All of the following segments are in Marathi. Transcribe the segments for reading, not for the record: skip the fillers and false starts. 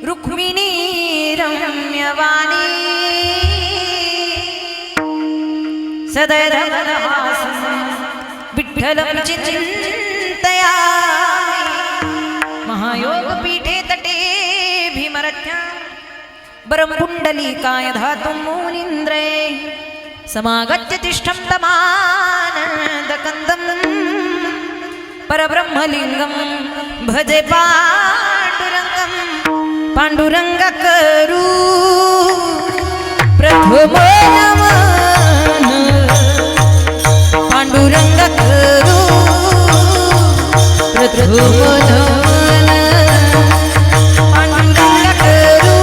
रुक्मिणी रम्यवाणी सदैव विठ्ठलं चिंतया महायोगपीठे तटे भीमरथ्या वरं पुण्डलीकाय धातुं मुनीन्द्रे समागत्य तिष्ठं तमानन्दकन्दं परब्रह्मलिङ्गं भजे पाण्डुरङ्गं पाण्डुरङ्गकरू प्रथमो नमन पाण्डुरङ्गकरू प्रथमो नमन पाण्डुरङ्गकरू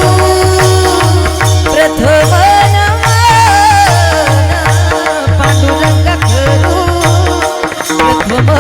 प्रथमो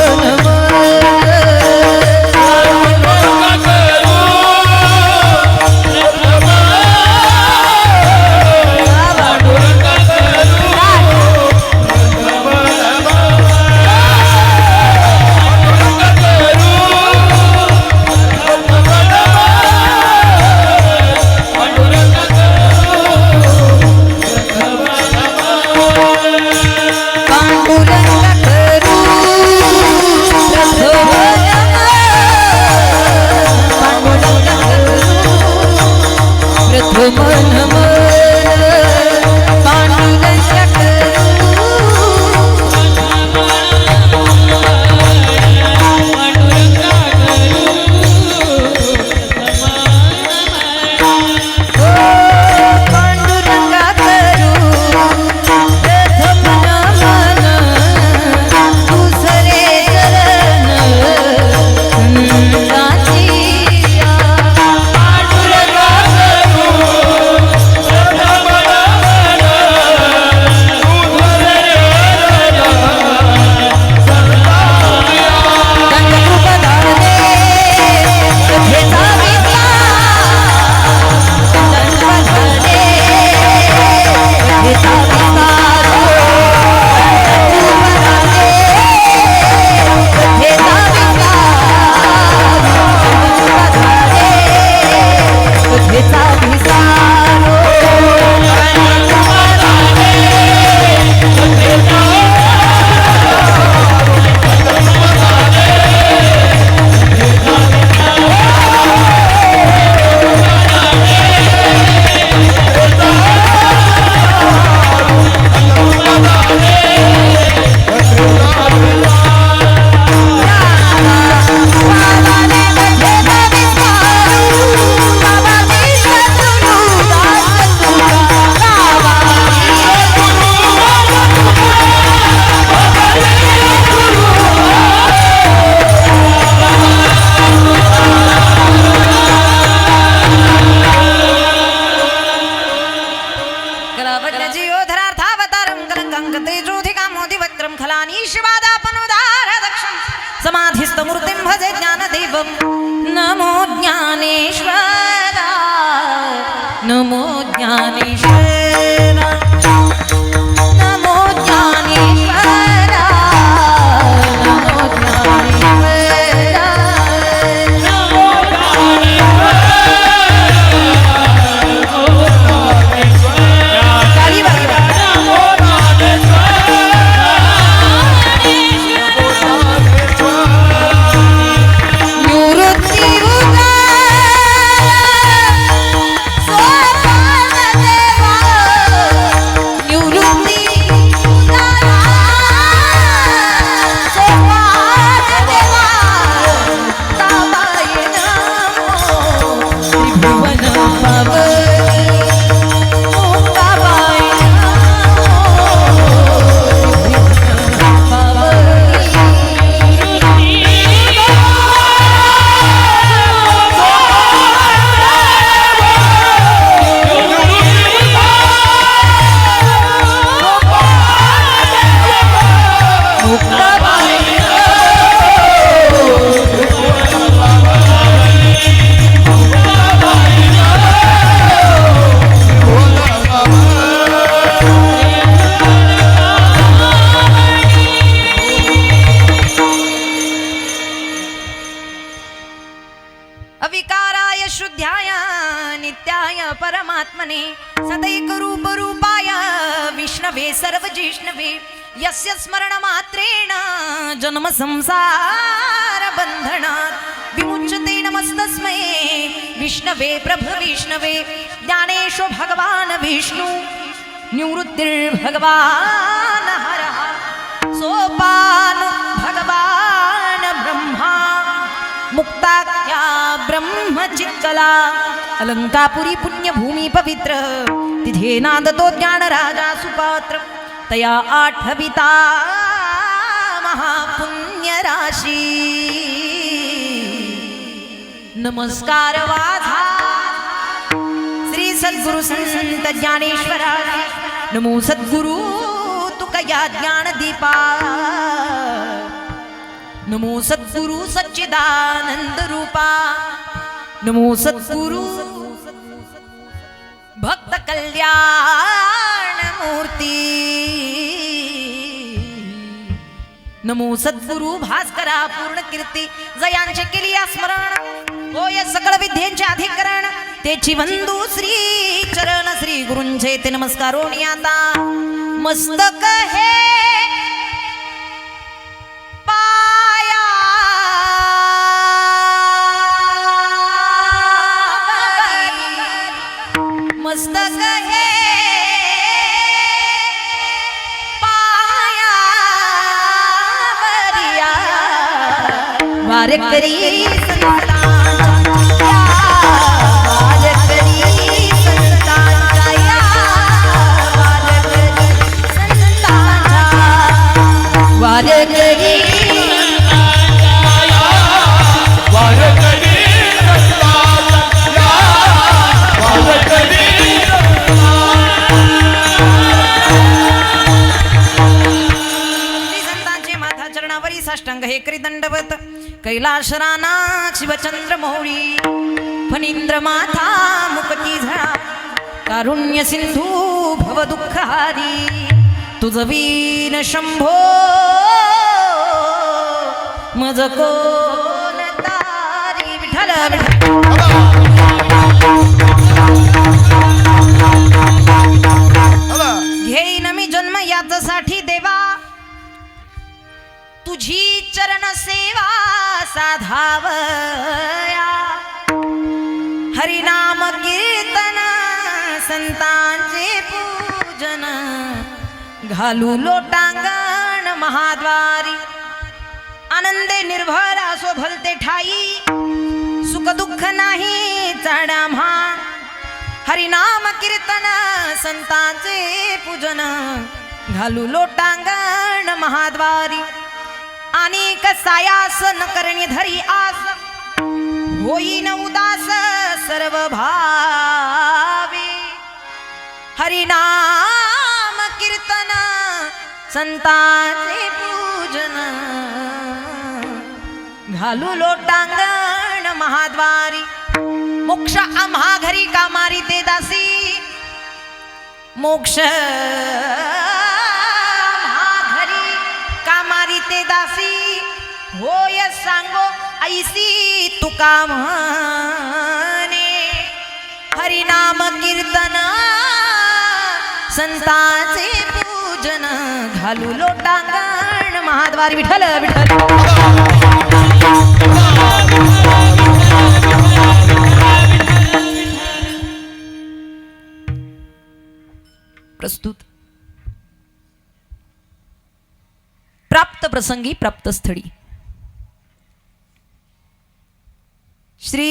समाधिस्थमूर्तिं भजे ज्ञानदेवं नमो ज्ञानेश्वरा नमो ज्ञानेश्वरा नमो ज्ञानेश्वरा नमो ज्ञानेश्वरा नमो देवा शुद्ध्याय नित्याय परमात्मने सदैक रूप रूपाय विष्णवे सर्वजिष्णवे यस्य स्मरण मात्रेण जन्म संसार बंधनात् विमुच्यते नमस्तस्मै विष्णवे प्रभु विष्णवे ज्ञानेशो भगवान विष्णु निवृत्तिर्भगवान हरः सोपान भगवान ब्रह्मा मुक्ताख्या ब्रह्मचित्कला अलंकापुरी पुण्यभूमी पवित्र तिथे नादतो ज्ञान राजा सुपात्र तया आठविता महापुण्य राशी नमस्कार वाधा श्री सद्गुरु संत ज्ञानेश्वराला नमो सद्गुरु तुकया ज्ञान दीपा नमो सद्गुरु सच्चिदानंद रूपा नमो सद्गुरु भक्त कल्याण मूर्ती नमो सद्गुरु भास्करा पूर्ण कीर्ती जयांचे केली स्मरण होय सकळ विद्येचे अधिकरण तेची वंदू श्री चरण श्री गुरूंचे ते नमस्कारोनी आता मस्तक हे पाया मस्तक हे पाया वरिया वारकरी साष्टांग हे करी दंडवत कैलाश राना शिवचंद्र मौळी फणींद्र माथा मुकटी झळा कारुण्य सिंधू भव दुःखहारी तुझ वीन शंभो मज कोण तारी विठ्ठल घेईन मी जन्म याच्यासाठी देवा तुझी चरण सेवा साधावया हरिनाम कीर्तन संतांचे पूजन घालू लोटांगण महाद्वारी आनंदे निर्भरा सो भलते ठाई सुख दुःख नाही चढाम्हा हरिनाम कीर्तन संतांचे पूजन घालू लोटांगण महाद्वारी अनेक सायास न करणी धरी आस होईन उदास सर्व भावी हरिनाम कीर्तन संतांचे पूजन घालू लोटांगण महाद्वारी मोक्ष आम्हा घरी कामारी ते दासी मोक्ष ते दासी होय सांगो ऐसी तुका म्हणे हरिनाम कीर्तन संतांचे पूजन घालू लोटांगण महाद्वारी विठ्ठल विठ्ठल प्रस्तुत प्राप्त प्रसंगी प्राप्त स्थळी श्री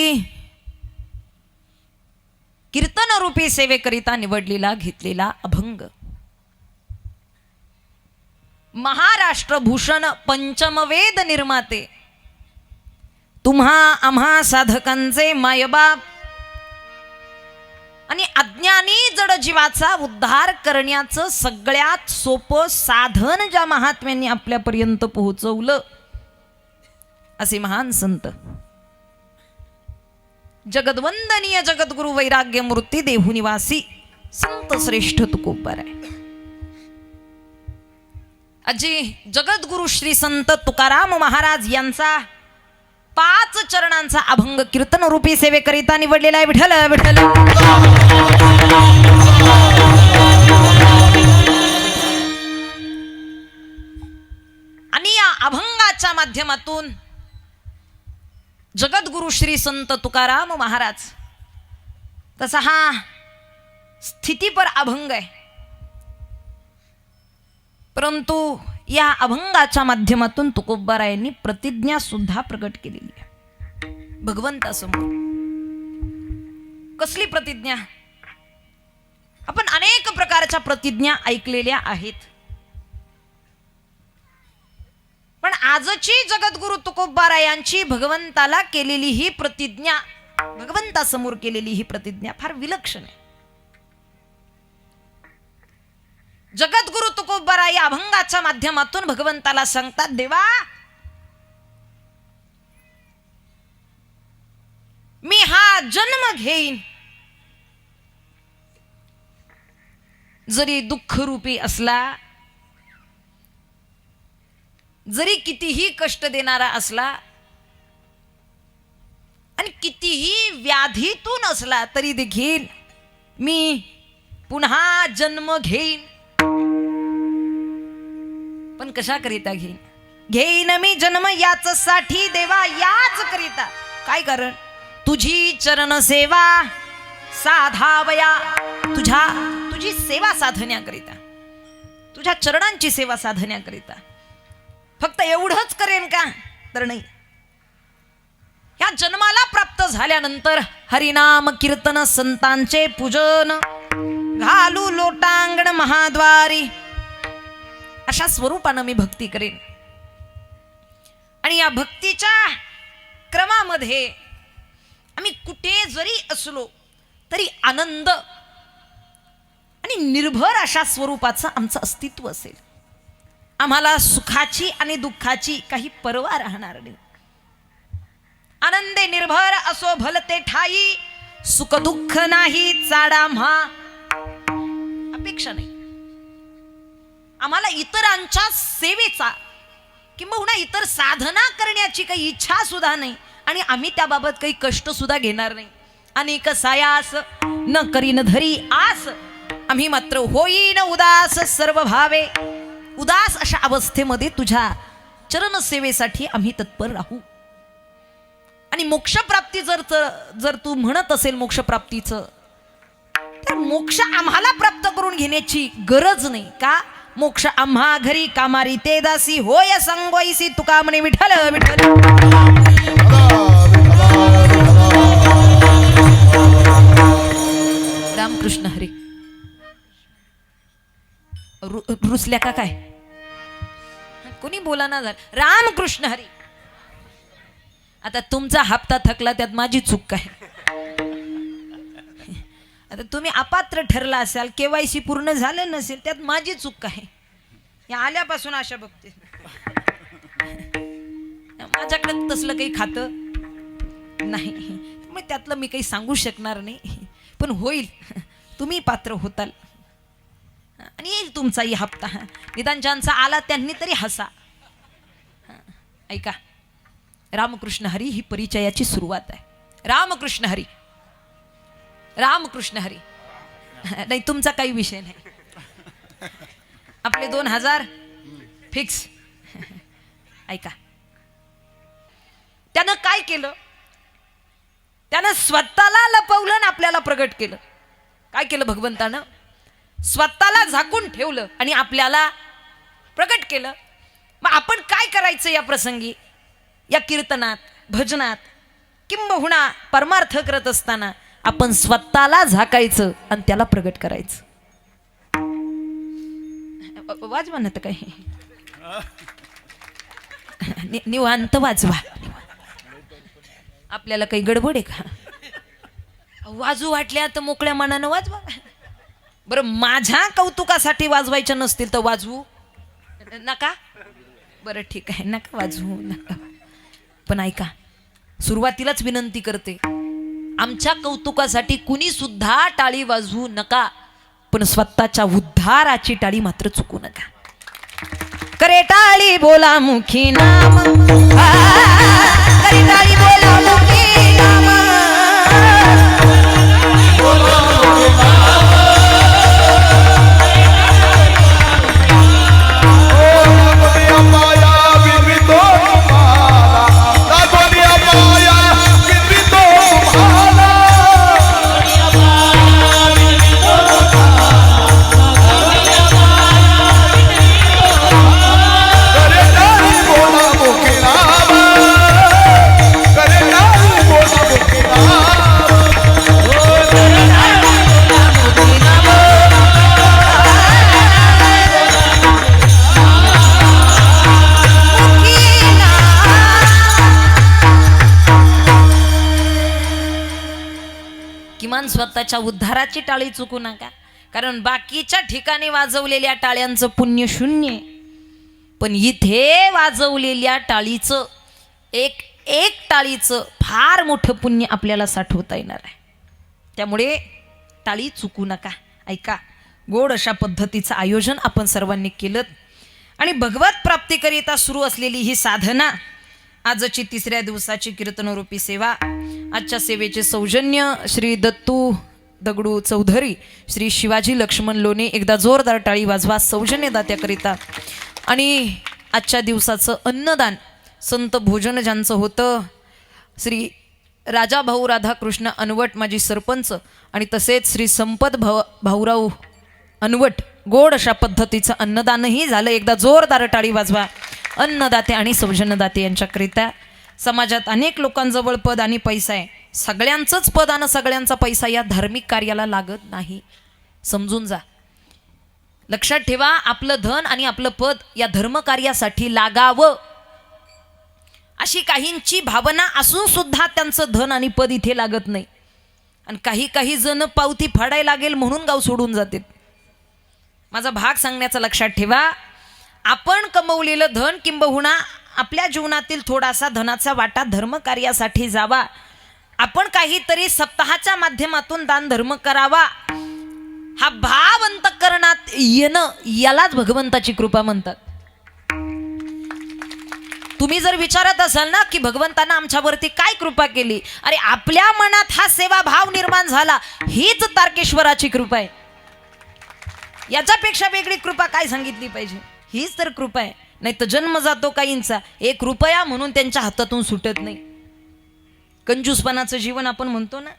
कीर्तन रूपी सेवेकरिता निवडलेला घेतलेला अभंग महाराष्ट्र भूषण पंचमवेद निर्माते तुम्हा आम्हा साधकांचे मायबाप आणि अज्ञानी जड जीवाचा उद्धार करण्याचं सगळ्यात सोपं साधन ज्या महात्म्यांनी आपल्यापर्यंत पोहोचवलं असे महान संत जगद्वंदनीय जगद्गुरु वैराग्य मूर्ती देहू निवासी संत श्रेष्ठ तुकोबर आहे. अजी जगद्गुरु श्री संत तुकाराम महाराज यांचा 5 चरणांचा अभंग कीर्तन रूपी सेवेकरिता निवडलेला आहे. विठ्ठल विठ्ठल. आणि या अभंगाच्या माध्यमातून जगद्गुरु श्री संत तुकाराम महाराज, तसा हा स्थितीपर अभंग आहे, परंतु या अभंगाच्या माध्यमातून तुकोबारायांनी प्रतिज्ञा सुद्धा प्रकट केलेली आहे भगवंतासमोर. कसली प्रतिज्ञा? आपण अनेक प्रकारच्या प्रतिज्ञा ऐकलेल्या आहेत, पण आजची जगद्गुरु तुकोबारायांची भगवंताला केलेली ही प्रतिज्ञा, भगवंतासमोर केलेली ही प्रतिज्ञा फार विलक्षण आहे. जगद्गुरु तुकोबाराय या अभंगाच्या माध्यमातून भगवंताला सांगतात, देवा मी हा जन्म घेईन, जरी दुःख रूपी असला, जरी कितीही कष्ट देणारा असला आणि कितीही व्याधीतून असला तरी देखील मी पुन्हा जन्म घेईन. पण कशा करिता घेईन? घेईन मी जन्म याच साठी देवा, याच करिता. काय कारण? तुझी चरण सेवा साधावया, तुझी सेवा साधण्याकरिता, तुझ्या चरणांची सेवा साधण्याकरिता. फक्त एवढंच करेन का? तर नाही. या जन्माला प्राप्त झाल्यानंतर हरिनाम कीर्तन, संतांचे पूजन, घालू लोटांगण महाद्वारी, अशा स्वरूपानं मी भक्ती करेन. आणि या भक्तीच्या क्रमामध्ये आम्ही कुठे जरी असलो तरी आनंद आणि निर्भर अशा स्वरूपाचं आमचं अस्तित्व असेल. आम्हाला सुखाची आणि दुःखाची काही पर्वा राहणार नाही. आनंदे निर्भर असो भलते ठाई, सुख दुःख नाही चाडा म्हा. अपेक्षा नाही आम्हाला इतरांच्या सेवेचा किंवा इतर साधना करण्याची काही इच्छा सुद्धा नाही, आणि आम्ही त्याबाबत काही कष्ट सुद्धा घेणार नाही. अनेक सायास न करीन धरी आस, आम्ही मात्र होईन उदास सर्व भावे. उदास अशा अवस्थेमध्ये तुझ्या चरण सेवेसाठी आम्ही तत्पर राहू. आणि मोक्षप्राप्ती जर तू म्हणत असेल मोक्षप्राप्तीचं, तर मोक्ष आम्हाला प्राप्त करून घेण्याची गरज नाही. का? मोक्ष आम्हा घरी कामारी ते दासी, होय संगोईसी तुका म्हणे विठ्ठल विठ्ठल. रामकृष्ण हरी. रुसल्या का काय? कोणी बोला ना झालं. रामकृष्ण हरी. आता तुमचा हप्ता थकला त्यात माझी चूक काय? आता तुम्ही अपात्र ठरला असाल, केवायसी पूर्ण झालं नसेल, त्यात माझी चूक काय? या आल्यापासून आशा बघते. माझ्याकडे तसलं काही खातं नाही, मग त्यातलं मी काही सांगू शकणार नाही. पण होईल, तुम्ही पात्र होताल आणि येईल तुमचाही हप्ता. निदान ज्यांचा आला त्यांनी तरी हसा. ऐका, रामकृष्ण हरी ही परिचयाची सुरुवात आहे. रामकृष्ण हरी, रामकृष्ण हरी. नाही, तुमचा काही विषय नाही. आपले 2000 फिक्स. ऐका, त्यानं काय केलं? त्यानं स्वतःला लपवलं आणि आपल्याला प्रगट केलं. काय केलं भगवंतानं? स्वतःला झाकून ठेवलं आणि आपल्याला प्रगट केलं. मग आपण काय करायचं या प्रसंगी? या कीर्तनात, भजनात किंबहुना परमार्थ करत असताना आपण स्वतःला झाकायचं आणि त्याला प्रगट करायचं. वाजवा ना तर काय, निवांत वाजवा. आपल्याला काही गडबड आहे का? वाजू वाटल्या तर मोकळ्या मनानं वाजवा. बरं, माझ्या कौतुकासाठी वाजवायच्या नसतील तर वाजवू नका. बरं ठीक आहे, नका वाजवू नका. पण ऐका, सुरुवातीलाच विनंती करते, आमच्या कौतुकासाठी कुणी सुद्धा टाळी वाजवू नका, पण स्वतःच्या उद्धाराची टाळी मात्र चुकू नका. करे टाळी बोला मुखी नाम करी टाळी बोला मुखी नाम किमान स्वतःच्या उद्धाराची टाळी चुकू नका, कारण बाकीच्या ठिकाणी वाजवलेल्या टाळ्यांचं पुण्य शून्य आहे, पण इथे वाजवलेल्या टाळीचं एक एक टाळीचं फार मोठं पुण्य आपल्याला साठवता येणार आहे. त्यामुळे टाळी चुकू नका. ऐका, गोड अशा पद्धतीचं आयोजन आपण सर्वांनी केलं आणि भगवत प्राप्तीकरिता सुरू असलेली ही साधना, आजची 3ऱ्या दिवसाची कीर्तनरूपी सेवा, आजच्या सेवेचे सौजन्य श्री दत्तू दगडू चौधरी, श्री शिवाजी लक्ष्मण लोणे. एकदा जोरदार टाळी वाजवा सौजन्यदात्याकरिता. आणि आजच्या दिवसाचं अन्नदान संत भोजन ज्यांचं होतं, श्री राजाभाऊ राधाकृष्ण अनवट माजी सरपंच आणि तसेच श्री संपत भाऊराव अनवट, गोड अशा पद्धतीचं अन्नदानही झालं. एकदा जोरदार टाळी वाजवा अन्नदाते आणि सौजन्यदाते यांच्याकरिता. समाजात अनेक लोकांजवळ पद आणि पैसा आहे, सगळ्यांचंच पद आणि सगळ्यांचा पैसा या धार्मिक कार्याला लागत नाही, समजून जा. लक्षात ठेवा, आपलं धन आणि आपलं पद या धर्मकार्यासाठी लागावं अशी काहींची भावना असून सुद्धा त्यांचं धन आणि पद इथे लागत नाही. आणि काही काही जण पावती फाडायला लागेल म्हणून गाव सोडून जातात. माझा भाग सांगण्याचा लक्षात ठेवा, आपण कमवलेलं धन किंबहुना आपल्या जीवनातील थोडासा धनाचा वाटा धर्मकार्यासाठी जावा, आपण काहीतरी सप्ताहाच्या माध्यमातून दान धर्म करावा, हा भाव अंतःकरणात येणं, यालाच भगवंताची कृपा म्हणतात. तुम्ही जर विचारत असाल ना की भगवंतानं आमच्यावरती काय कृपा केली, अरे आपल्या मनात हा सेवा भाव निर्माण झाला, हीच तारकेश्वराची कृपा आहे. याच्यापेक्षा वेगळी कृपा काय सांगितली पाहिजे? हीच तर कृपा आहे. नाही तर जन्म जातो काहींचा, 1 रुपया म्हणून त्यांच्या हातातून सुटत नाही. कंजूसपणाचं जीवन आपण म्हणतो ना.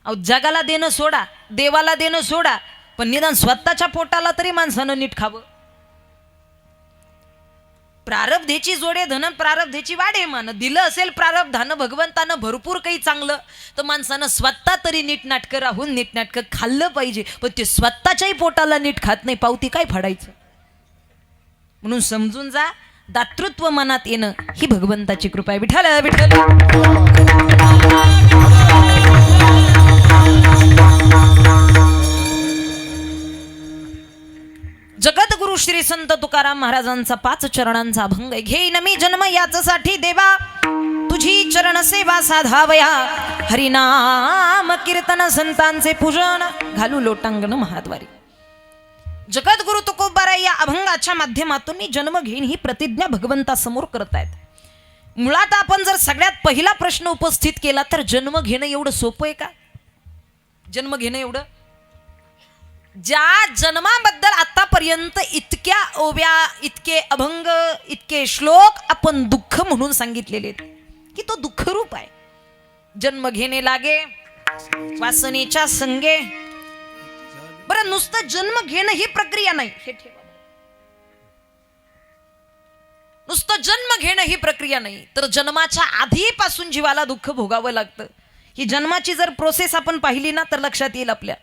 अहो, जगाला देणं सोडा, देवाला देणं सोडा, पण निदान स्वतःच्या पोटाला तरी माणसानं नीट खावं. प्रारब्धेची जोडे धन प्रारब्धेची वाढे मान. दिलं असेल प्रारब्धानं भगवंतानं भरपूर काही चांगलं, तर माणसानं स्वतः तरी नीटनाटकं राहून नीटनाटकं खाल्लं पाहिजे. पण ते स्वतःच्याही पोटाला नीट खात नाही, पावती काय फाडायचं. म्हणून समजून जा, दातृत्व मनात येणं ही भगवंताची कृपा आहे. विठ्ठल विठ्ठल. जगद्गुरु श्री संत तुकाराम महाराजांचा 5 चरणांचा अभंग. घेईन मी जन्म याचसाठी देवा, तुझी चरण सेवा साधावया, हरिनाम कीर्तन संतांचे पूजन, घालू लोटांगण महाद्वारी. जगद्गुरु तुकोबाराय या अभंगाच्या माध्यमातून मी जन्म घेईन ही प्रतिज्ञा भगवंतासमोर करतायत. मुळात आपण जर सगळ्यात पहिला प्रश्न उपस्थित केला तर जन्म घेणं एवढं सोपं आहे का? जन्म घेणं एवढं? ज्या जन्माबद्दल आतापर्यंत इतक्या ओव्या, इतके अभंग, इतके श्लोक आपण दुःख म्हणून सांगितलेले की तो दुःख रूप आहे. जन्म घेणे लागे वासनेच्या संगे. बरं, नुसतं जन्म घेणं ही प्रक्रिया नाही, हे ठेवा. नुसतं जन्म घेणं ही प्रक्रिया नाही, तर जन्माच्या आधीपासून जीवाला दुःख भोगावं लागतं. ही जन्माची जर प्रोसेस आपण पाहिली ना तर लक्षात येईल आपल्या,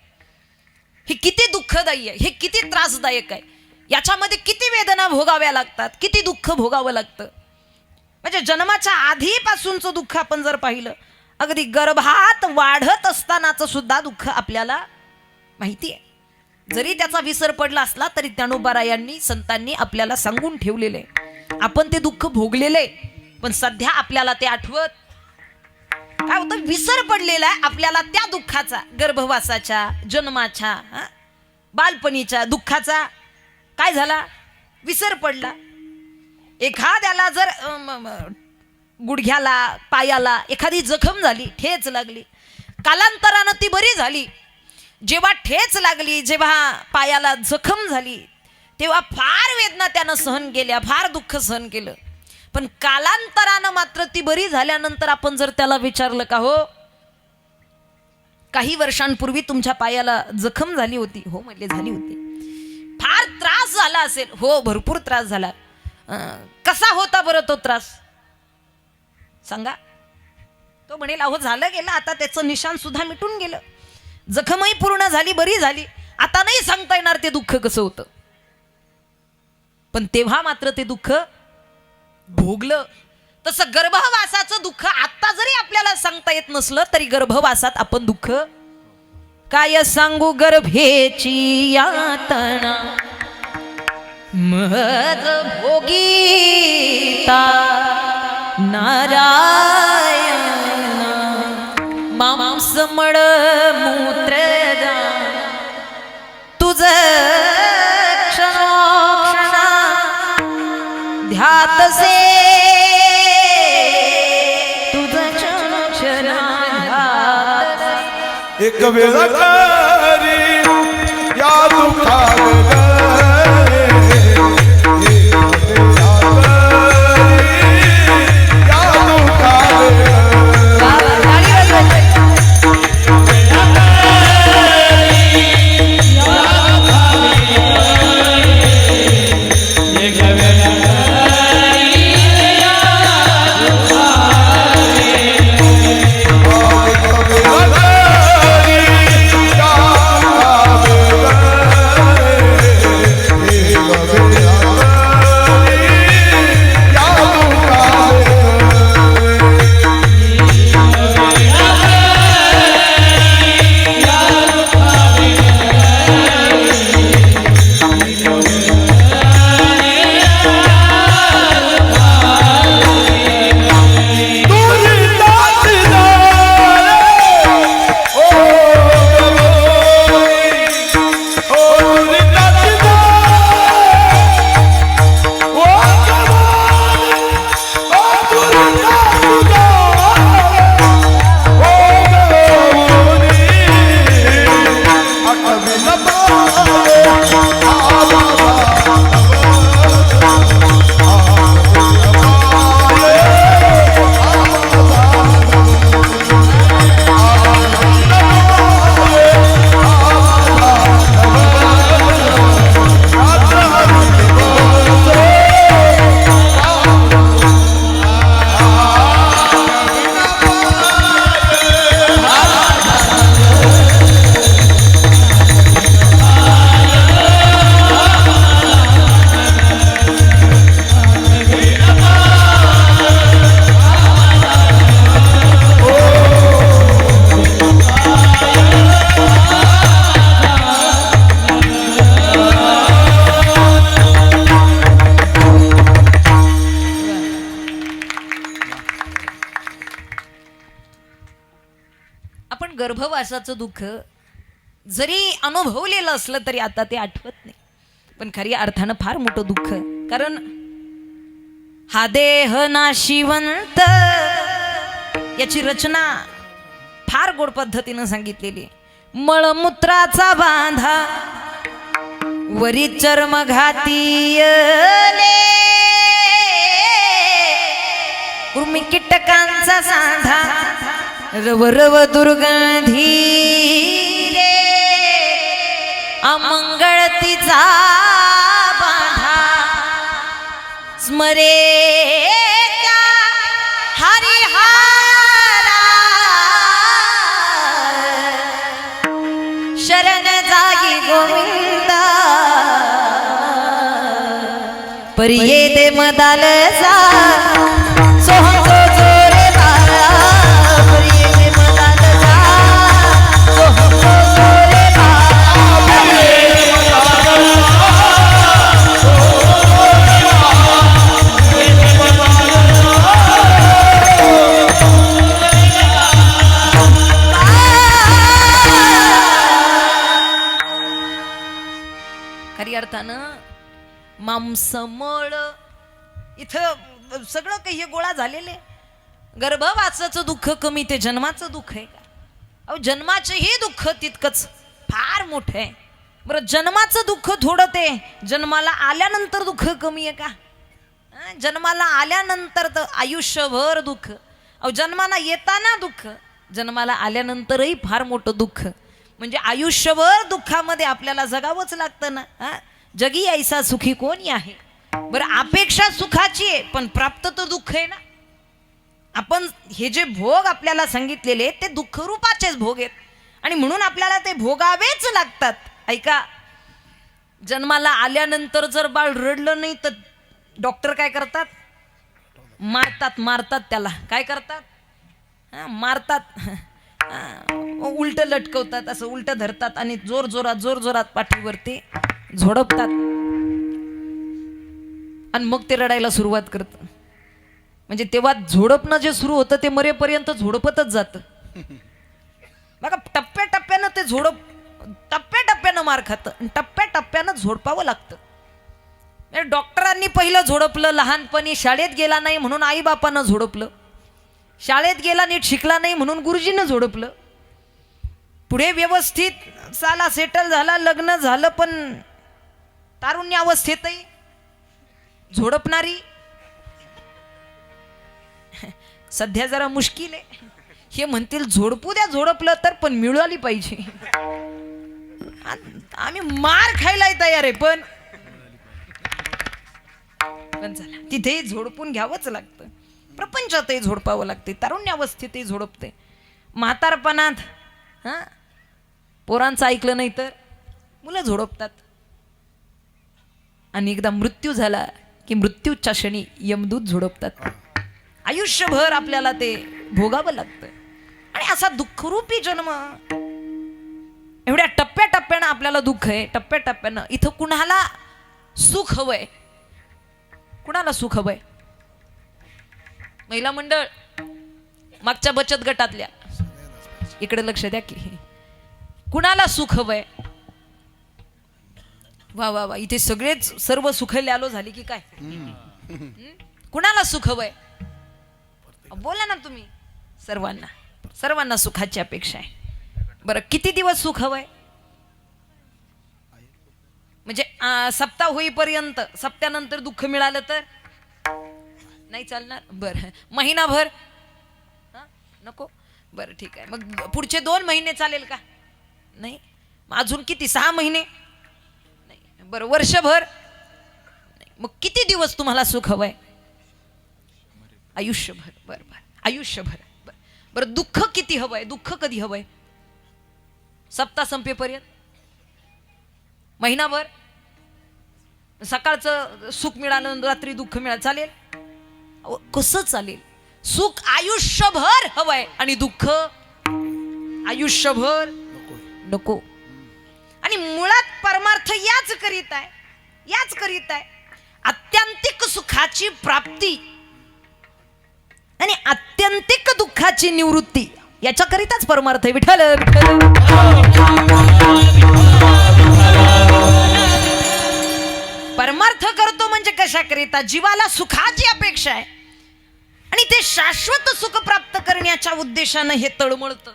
हे किती दुःखदायी आहे, हे किती त्रासदायक आहे, याच्यामध्ये किती वेदना भोगाव्या लागतात, किती दुःख भोगावं लागतं. म्हणजे जन्माच्या आधीपासूनचं दुःख आपण जर पाहिलं, अगदी गर्भात वाढत असतानाचं सुद्धा दुःख आपल्याला माहिती आहे. जरी त्याचा विसर पडला असला तरी ज्ञानोबारायांनी संतांनी आपल्याला सांगून ठेवलेलं आहे. आपण ते दुःख भोगलेलं आहे, पण सध्या आपल्याला ते आठवत काय होतं, विसर पडलेला आहे आपल्याला त्या दुःखाचा, गर्भवासाच्या, जन्माच्या, बालपणीच्या दुःखाचा. काय झाला, विसर पडला. एखाद्याला जर गुडघ्याला पायाला एखादी जखम झाली, ठेच लागली, कालांतरानं ती बरी झाली. जेव्हा ठेच लागली, जेव्हा पायाला जखम झाली, तेव्हा फार वेदना त्यानं सहन केल्या, फार दुःख सहन केलं. पण कालांतरानं मात्र ती बरी झाल्यानंतर आपण जर त्याला विचारलं का हो काही वर्षांपूर्वी तुमच्या पायाला जखम झाली होती? हो म्हणले झाली होती. फार त्रास झाला असेल? हो भरपूर त्रास झाला. कसा होता बरं तो त्रास सांगा? तो म्हणेल अहो झालं गेलं, आता त्याचं निशाण सुद्धा मिटून गेलं, जखमही पूर्ण झाली, बरी झाली, आता नाही सांगता येणार ते दुःख कसं होतं. पण तेव्हा मात्र ते दुःख भोगलं. तसं गर्भवासाचं दुःख आता जरी आपल्याला सांगता येत नसलं तरी गर्भवासात आपण दुःख काय सांगू गर्भेची यातना मद भोगीता नारायण मांस मळ मूत्र तुझं क्षणोक्षणा ध्यातसे तुझं क्षणोक्षणा एक वेळा करी या दुःखात गर्भवासाचं दुःख जरी अनुभवलेलं असलं तरी आता ते आठवत नाही. पण खऱ्या अर्थानं फार मोठं दुःख. कारण हा देह नाशिवंत याची रचना फार गोड पद्धतीनं सांगितलेली. मळमूत्राचा बांधा वरी चर्म घातीयले कृमी कीटकांचा सांधा रव रव दुर्गंधी रे अमंगळ तिचा बांधा स्मरे हरिहारा शरण जागी गोविंदा परिये दे मदालसा सोहम जोरे बारा परिये दे मदालसा सोहम जोरे खरी अर्थानं मांसमळ इथं सगळं काही हे गोळा झालेले गर्भवासाचं दुःख कमी ते जन्माचं दुःख आहे का? अहो जन्माचंही दुःख तितकंच फार मोठं आहे. बरं जन्माचं दुःख थोडं ते जन्माला आल्यानंतर दुःख कमी आहे का? जन्माला आल्यानंतर तर आयुष्यभर दुःख. अहो जन्माला येताना दुःख, जन्माला आल्यानंतरही फार मोठं दुःख. म्हणजे आयुष्यभर दुःखामध्ये आपल्याला जगावंच लागतं ना. जगी ऐसा सुखी कोणी आहे. बरं अपेक्षा सुखाची आहे पण प्राप्त तर दुःख आहे ना. आपण हे जे भोग आपल्याला सांगितलेले ते दुःख रूपाचेच भोग आहेत आणि म्हणून आपल्याला ते भोगावेच लागतात. ऐका, जन्माला आल्यानंतर जर बाळ रडलं नाही तर डॉक्टर काय करतात? मारतात त्याला. काय करतात? मारतात. उलट लटकवतात, असं उलट धरतात आणि जोरात पाठीवरती झोडपतात आणि मग ते रडायला सुरुवात करतं. म्हणजे तेव्हा झोडपणं जे सुरू होतं ते मरेपर्यंत झोडपतच जातं. बघा टप्प्याटप्प्यानं ते टप्प्याटप्प्यानं मार खातं, टप्प्याटप्प्यानं झोडपावं लागतं. डॉक्टरांनी पहिलं झोडपलं लहानपणी, शाळेत गेला नाही म्हणून आईबापानं झोडपलं, शाळेत गेला नीट शिकला नाही म्हणून गुरुजीनं झोडपलं, पुढे व्यवस्थित साला सेटल झाला, लग्न झालं, पण तारुण्य अवस्थेतही झोडपणारी सध्या जरा मुश्किल आहे. हे म्हणतील झोडपू द्या, झोडपलं तर पण मिळाली पाहिजे. आम्ही मार खायला तयार आहे पण चला तिथेही झोडपून घ्यावंच लागतं. प्रपंचातही झोडपावं लागते, तारुण्यावस्थेतही झोडपते. म्हातारपणात पोरांचं ऐकलं नाही तर मुलं झोडपतात. आणि एकदा मृत्यू झाला की मृत्यूच्या क्षणी यमदूत झोडपतात. आयुष्यभर आपल्याला ते भोगावं लागतं. आणि असा दुःखरूपी जन्म, एवढ्या टप्प्याटप्प्यानं आपल्याला दुःख आहे. टप्प्याटप्प्यानं इथं कुणाला सुख हवंय? कुणाला सुख हवंय? महिला मंडळ मागच्या बचत गटातल्या इकडे लक्ष द्या की कुणाला सुख हवंय? वा वा वा, इथे सगळेच सर्व सुखायले आलो झाली की काय? कुणाला सुख हवंय? बोला ना तुम्ही. सर्वांना सुखाची अपेक्षा आहे. बरं किती दिवस सुख हवंय? म्हणजे सप्ताह होईपर्यंत, सप्त्यानंतर दुःख मिळालं तर नाही चालणार. बरं महिनाभर नको. बरं ठीक आहे, मग पुढचे 2 महिने चालेल का? नाही. मग अजून किती? 6 महिने नाही. बरं वर्षभर नाही. मग किती दिवस तुम्हाला सुख हवंय? आयुष्यभर. बरं आयुष्यभर. बरं दुःख किती हवंय? दुःख कधी हवंय? सप्ताह संपेपर्यंत? महिनाभर? सकाळचं सुख मिळालं रात्री दुःख मिळालं चालेल? कसं चालेल? सुख आयुष्यभर हवंय आणि दुःख आयुष्यभर नको. आणि मुळात परमार्थ याच करीत आहे आत्यंतिक सुखाची प्राप्ती आणि आत्यंतिक दुःखाची निवृत्ती. याच्याकरिताच परमार्थ आहे. विठ्ठल परमार्थ करतो म्हणजे कशाकरिता? जीवाला सुखाची अपेक्षा आहे आणि ते शाश्वत सुख प्राप्त करण्याच्या उद्देशानं हे तळमळतं.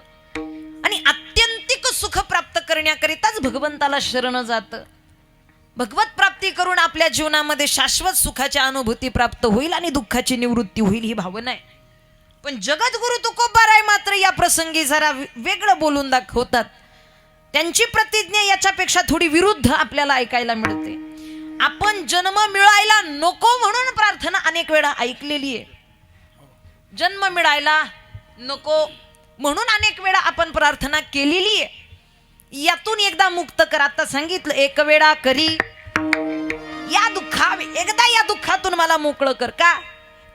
आणि आत्यंतिक सुख प्राप्त करण्याकरिताच भगवंताला शरण जातं. भगवत प्राप्ती करून आपल्या जीवनामध्ये शाश्वत सुखाची अनुभूती प्राप्त होईल आणि दुःखाची निवृत्ती होईल, ही भावना आहे. पण जगद्गुरु तुकोबाराय मात्र या प्रसंगी जरा वेगळं बोलून दाखवतात. त्यांची प्रतिज्ञा याच्यापेक्षा थोडी विरुद्ध आपल्याला ऐकायला मिळते. आपण जन्म मिळायला नको म्हणून प्रार्थना अनेक वेळा ऐकलेली आहे. जन्म मिळायला नको म्हणून अनेक वेळा आपण प्रार्थना केलेली आहे. यातून एकदा मुक्त कर. आता सांगितलं एक वेळा करी एकदा या दुःखातून मला मोकळं कर. का?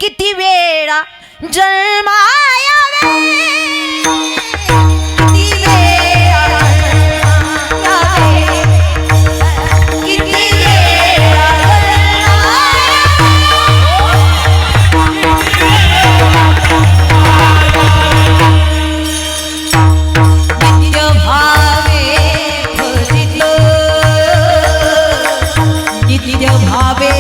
किती वेळा जन्माया भावे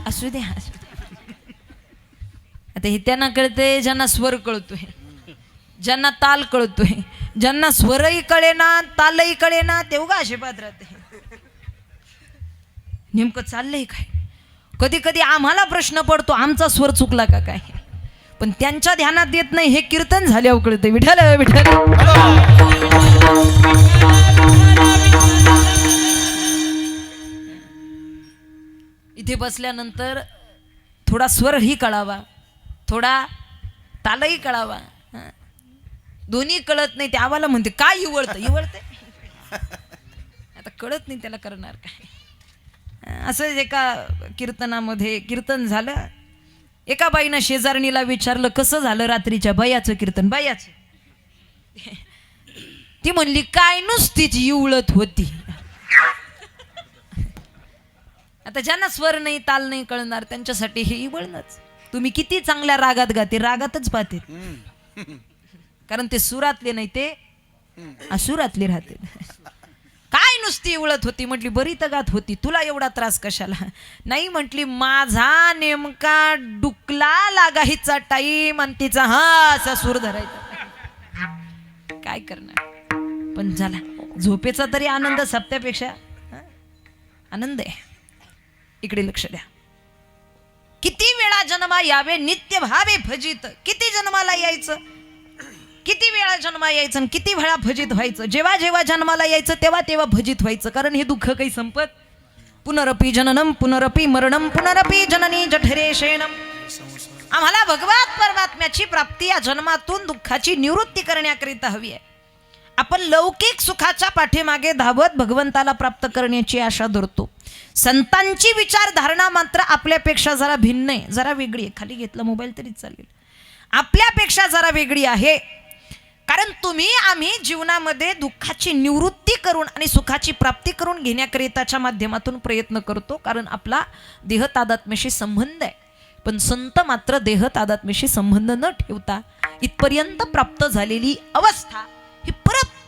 असू दे. आता हे त्यांना कळते ज्यांना स्वर कळतोय, ज्यांना ताल कळतोय. ज्यांना स्वरही कळेना तालही कळेना ते उगा आशेपात राहते. नेमकं चाललंय काय. कधी कधी आम्हाला प्रश्न पडतो आमचा स्वर चुकला का काय, पण त्यांच्या ध्यानात येत नाही. हे कीर्तन झाल्यावर कळते. विठ्ठल विठ्ठल. इथे बसल्यानंतर थोडा स्वरही कळावा, थोडा तालही कळावा. दोन्ही कळत नाही. ते आम्हाला म्हणते काय इवळते आता कळत नाही त्याला करणार काय. असंच एका कीर्तनामध्ये कीर्तन झालं. एका बाईनं शेजारणीला विचारलं कसं झालं रात्रीच्या बायाचं कीर्तन. बायाचं ती म्हणली काय नुसतीच इवळत होती. आता ज्यांना स्वर नाही ताल नाही कळणार त्यांच्यासाठी हे इवळणच. तुम्ही किती चांगल्या रागात गाते रागातच पाहते, कारण ते सुरातले नाही ते असुरातले राहते. काय नुसती इवळत होती. म्हटली बरी तर गात होती, तुला एवढा त्रास कशाला. नाही म्हटली माझा नेमका डुकला लागायचा टाईम आणि तिचा हा असा सूर धरायचा. काय करणार. पण झाला झोपेचा तरी आनंद सप्त्यापेक्षा आनंद आहे. इकडे लक्ष द्या. किती वेळा जन्मा यावे नित्य भावे भजित. किती जन्माला यायचं, किती वेळा जन्मा यायचं आणि किती वेळा भजित व्हायचं. जेव्हा जेव्हा जन्माला यायचं तेव्हा तेव्हा भजित व्हायचं, कारण हे दुःख काही संपत. पुनरपी जननम पुनरपी मरणम पुनरपी जननी जठरे शयनम. आम्हाला भगवत परमात्म्याची प्राप्ती या जन्मातून दुःखाची निवृत्ती करण्याकरिता हवी आहे. आपण लौकिक सुखाच्या पाठीमागे धावत भगवंताला प्राप्त करण्याची आशा धरतो. संतांची विचारधारणा मात्र आपल्यापेक्षा जरा भिन्न आहे, जरा वेगळी आहे. खाली घेतला मोबाईल तरी चालेल. आपल्यापेक्षा जरा वेगळी आहे, कारण तुम्ही आम्ही जीवनामध्ये दुःखाची निवृत्ती करून आणि सुखाची प्राप्ती करून घेण्याकरिताच्या माध्यमातून प्रयत्न करतो, कारण आपला देह तादात्म्याशी संबंध आहे. पण संत मात्र देह तादात्म्याशी संबंध न ठेवता इथपर्यंत प्राप्त झालेली अवस्था ही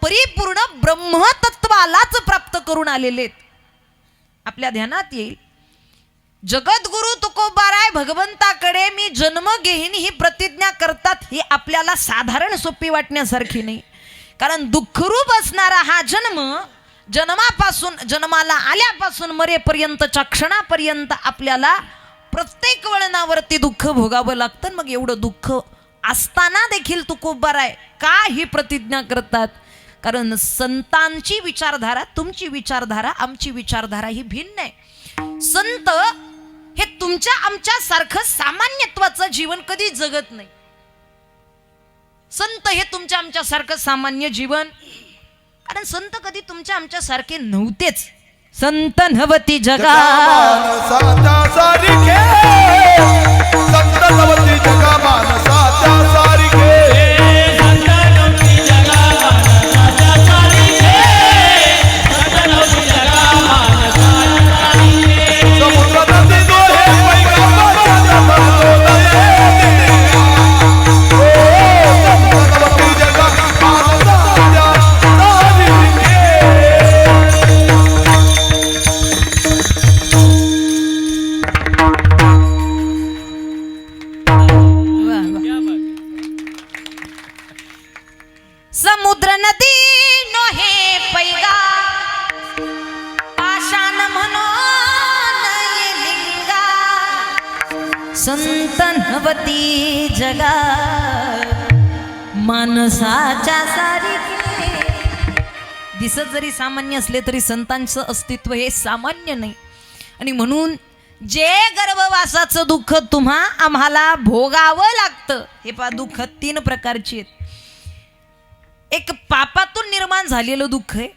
परिपूर्ण ब्रह्मतत्वालाच प्राप्त करून आलेले आहेत. आपल्या ध्यानात येईल जगद्गुरु तुकोबाराय भगवंताकडे मी जन्म घेईन ही प्रतिज्ञा करतात. ही आपल्याला साधारण सोपी वाटण्यासारखी नाही, कारण दुःखरूप असणारा हा जन्म जन्मापासून जन्माला आल्यापासून मरेपर्यंतच्या क्षणापर्यंत आपल्याला प्रत्येक वळणावरती दुःख भोगावं लागतं. मग एवढं दुःख असताना देखील तुकोबाराय का ही प्रतिज्ञा करतात, कारण संतांची विचारधारा तुमची विचारधारा आमची विचारधारा ही भिन्न आहे. संत हे तुमच्या आमच्या सारखं सामान्यत्वाचं जीवन कधी जगत नाही. संत हे तुमच्या आमच्या सारखं सामान्य जीवन, कारण संत कधी तुमच्या आमच्या सारखे नव्हतेच. संत नवती जगा सारिखे संत नवती जगा मानसाच्या सारिखे. समुद्र नदी नोहे पैगा पाषाण म्हणून लिंगा. संत नवती जगा मानसाच्या सारिखे. दिसत जरी सामान्य असले तरी संतांचं अस्तित्व हे सामान्य नाही. आणि म्हणून जे गर्भवासाचं दुःख तुम्हा आम्हाला भोगावं लागतं. हे पहा दुःख तीन प्रकारची आहेत. एक पापातून निर्माण झालेलं दुःख आहे,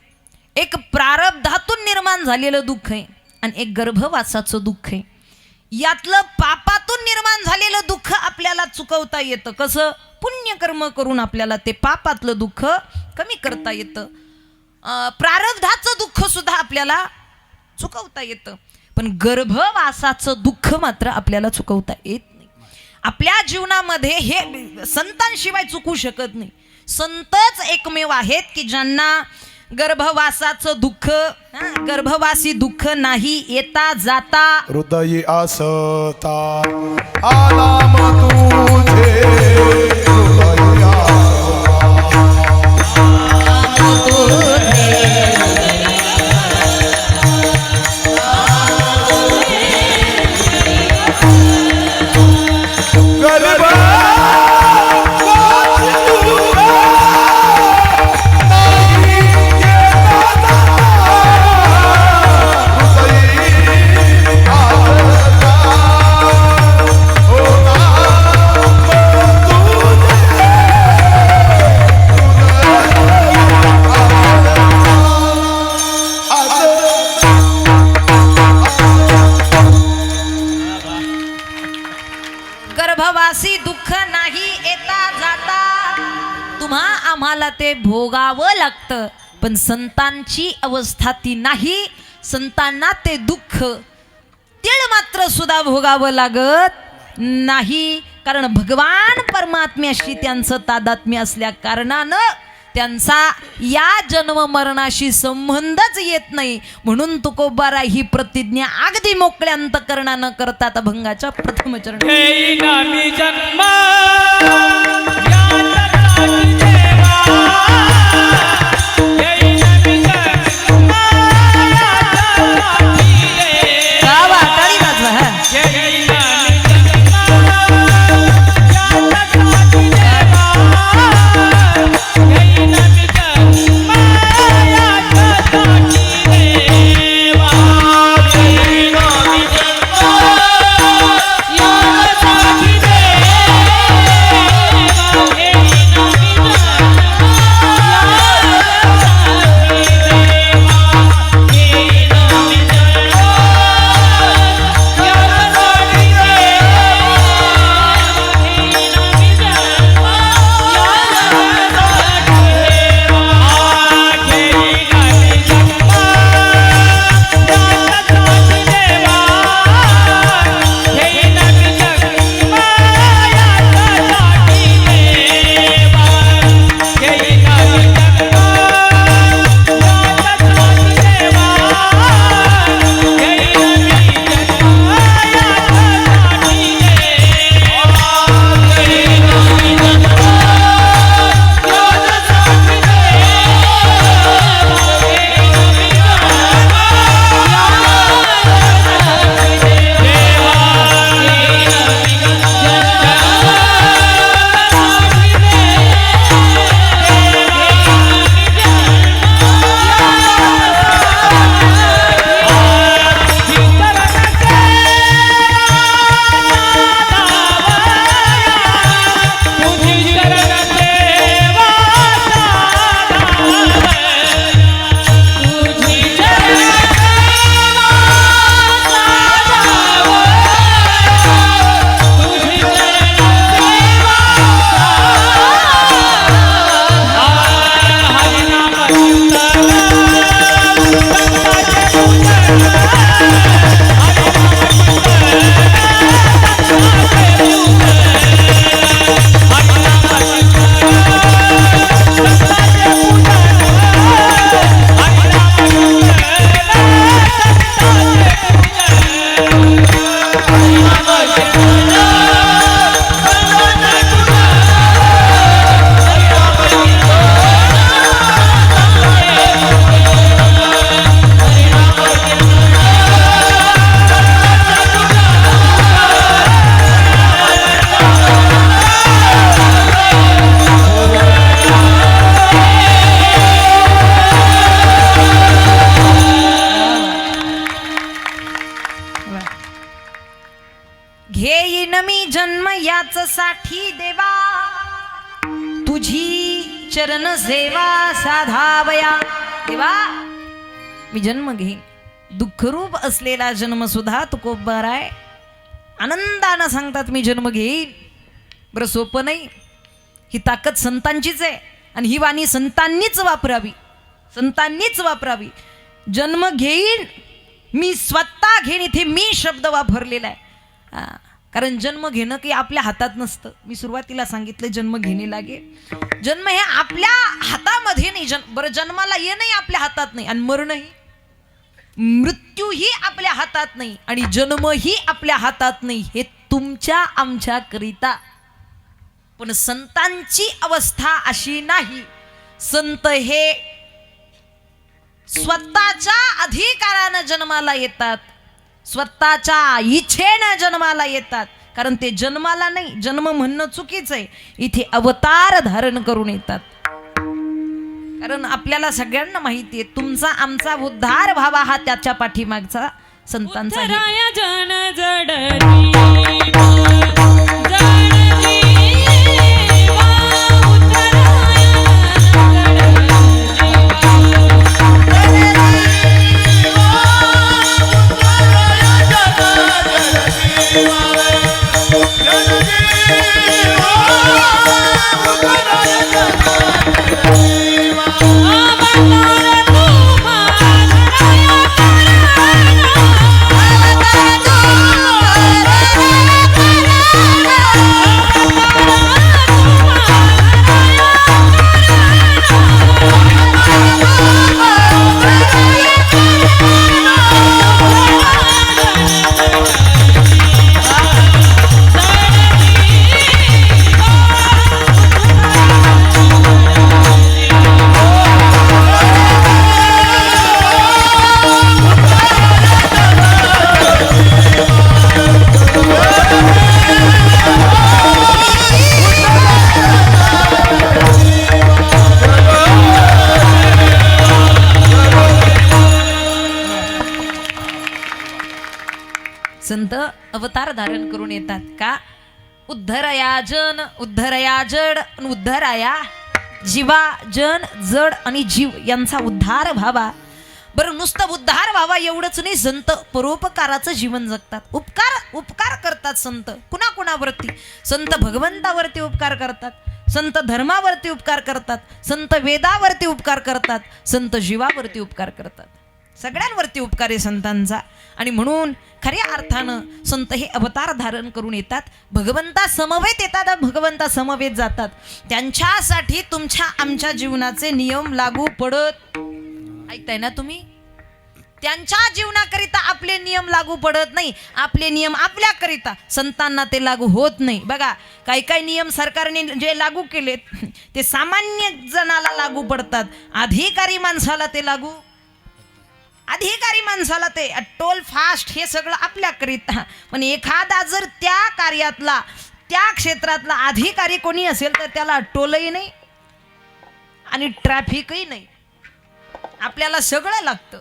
एक प्रारब्धातून निर्माण झालेलं दुःख आहे, आणि एक गर्भवासाचं दुःख आहे. यातलं पापातून निर्माण झालेलं दुःख आपल्याला चुकवता येतं. कसं? पुण्यकर्म करून आपल्याला ते पापातलं दुःख कमी करता येतं. प्रारब्धाचं दुःख सुद्धा आपल्याला चुकवता येतं, पण गर्भवासाचं दुःख मात्र आपल्याला चुकवता येत नाही. आपल्या जीवनामध्ये हे संतांशिवाय चुकू शकत नाही. संतच एकमेव आहेत की ज्यांना गर्भवासाचं दुःख, गर्भवासी दुःख नाही येता जाता. हृदयी आसता आनाम तुझे हृदयी गर्भवासी दुःख नाही येता जाता. तुम्हा आम्हाला ते भोगावं लागतं, पण संतांची अवस्था ती नाही. संतांना ते दुःख तीळ मात्र सुद्धा भोगावं लागत नाही, कारण भगवान परमात्म्याशी त्यांचं तादात्म्य असल्या कारणानं त्यांचा या जन्म मरणाशी संबंधच येत नाही. म्हणून तुकोबारा ही प्रतिज्ञा अगदी मोकळ्या अंतकरणानं करतात अभंगाच्या प्रथम चरण. हे नामी जन्म घेईन मी जन्म याच साठी देवा, तुझी चरण सेवा साधावया. देवा मी जन्म घेईन, दुःखरूप असलेला जन्म सुद्धा तुकोबाराय आनंदानं सांगतात मी जन्म घेईन. बरं सोपं नाही, ही ताकद संतांचीच आहे आणि ही वाणी संतांनीच वापरावी, संतांनीच वापरावी. जन्म घेईन मी, स्वतः घेईन, इथे मी शब्द वापरलेला आहे. कारण जन्म घेणं काही आपल्या हातात नसतं. मी सुरुवातीला सांगितलं जन्म घेणे लागे. जन्म हे आपल्या हातामध्ये नाही. बरं, जन्माला येणंही आपल्या हातात नाही आणि मरणही, मृत्यूही आपल्या हातात नाही आणि जन्मही आपल्या हातात नाही. हे तुमच्या आमच्या करिता. पण संतांची अवस्था अशी नाही. संत हे स्वतःच्या अधिकारानं जन्माला येतात, स्वतःच्या इच्छेनं जन्माला येतात. कारण ते जन्माला नाही, जन्म म्हणणं चुकीचं आहे. इथे अवतार धारण करून येतात. कारण आपल्याला सगळ्यांना माहिती आहे तुमचा आमचा उद्धार व्हावा हा त्याच्या पाठीमागचा संतांचा उद्धराया जन जडली संत अवतार धारण करून येतात का? उद्धरया जन, उद्धरया जड, उद्धराया जीवा. जन, जड आणि जीव यांचा उद्धार व्हावा. बरं, नुसतं उद्धार व्हावा एवढंच नाही, संत परोपकाराचं जीवन जगतात. उपकार करतात संत. कुणाकुणावरती? संत भगवंतावरती उपकार करतात, संत धर्मावरती उपकार करतात, संत वेदावरती उपकार करतात, संत जीवावरती उपकार करतात. सगळ्यांवरती उपकार आहे संतांचा. आणि म्हणून खऱ्या अर्थानं संत हे अवतार धारण करून येतात, भगवंता समवेत येतात, भगवंता समवेत जातात. त्यांच्यासाठी तुमच्या आमच्या जीवनाचे नियम लागू पडत. ऐकताय ना तुम्ही? त्यांच्या जीवनाकरिता आपले नियम लागू पडत नाही, आपले नियम आपल्याकरिता. संतांना ते लागू होत नाही. बघा, काही काही नियम सरकारने जे लागू केलेत ते सामान्य जनाला लागू पडतात, अधिकारी माणसाला ते लागू, अधिकारी माणसाला ते टोल फास्ट हे सगळं आपल्याकरिता. पण एखादा जर त्या कार्यातला त्या क्षेत्रातला अधिकारी कोणी असेल तर त्याला टोलही नाही आणि ट्रॅफिकही नाही. आपल्याला सगळं लागतं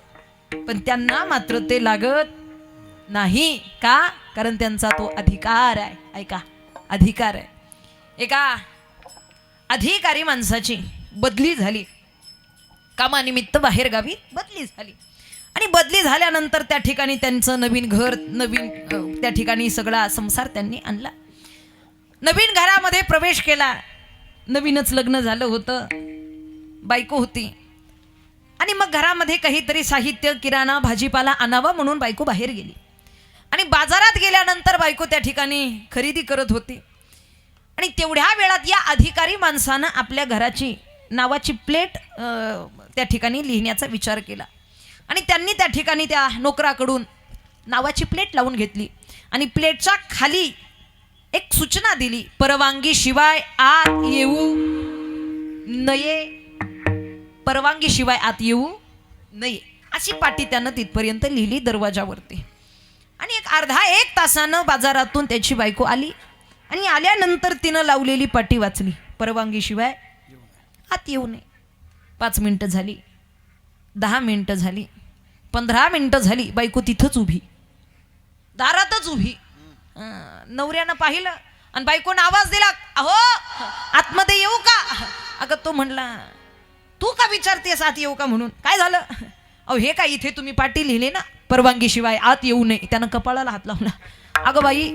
पण त्यांना मात्र ते लागत नाही. का? कारण त्यांचा तो अधिकार आहे. ऐका, अधिकार आहे. एका अधिकारी माणसाची बदली झाली, कामानिमित्त बाहेर गावी बदली झाली. आणि बदली झाल्यानंतर त्या ठिकाणी त्यांचं नवीन घर, नवीन त्या ठिकाणी सगळा संसार त्यांनी आणला. नवीन घरामध्ये प्रवेश केला. नवीनच लग्न झालं होतं, बायको होती. आणि मग घरामध्ये काहीतरी साहित्य, किराणा, भाजीपाला आणावा म्हणून बायको बाहेर गेली. आणि बाजारात गेल्यानंतर बायको त्या ठिकाणी खरेदी करत होती. आणि तेवढ्या वेळात या अधिकारी माणसानं आपल्या घराची नावाची प्लेट त्या ठिकाणी लिहिण्याचा विचार केला. आणि त्यांनी त्या ठिकाणी त्या नोकराकडून नावाची प्लेट लावून घेतली. आणि प्लेटच्या खाली एक सूचना दिली, परवानगी शिवाय आत येऊ नये, परवानगी शिवाय आत येऊ नये अशी पाटी त्यानं तिथपर्यंत लिहिली दरवाजावरती. आणि एक अर्धा एक तासानं बाजारातून त्याची बायको आली. आणि आल्यानंतर तिनं लावलेली पाटी वाचली, परवानगी शिवाय आत येऊ नये. 5 मिनिटं झाली, 10 मिनिटं झाली, 15 मिनिटं झाली, बायको तिथंच उभी, दारातच उभी. नवऱ्यानं पाहिलं आणि बायकोनं आवाज दिला, अहो आतमध्ये येऊ का? अगं तो म्हणला, तू का विचारतेस आत येऊ का म्हणून? काय झालं? अहो हे काय, इथे तुम्ही पाटी लिहिले ना परवानगी शिवाय आत येऊ नये. त्यानं कपाळाला हात लावला. अगं बाई,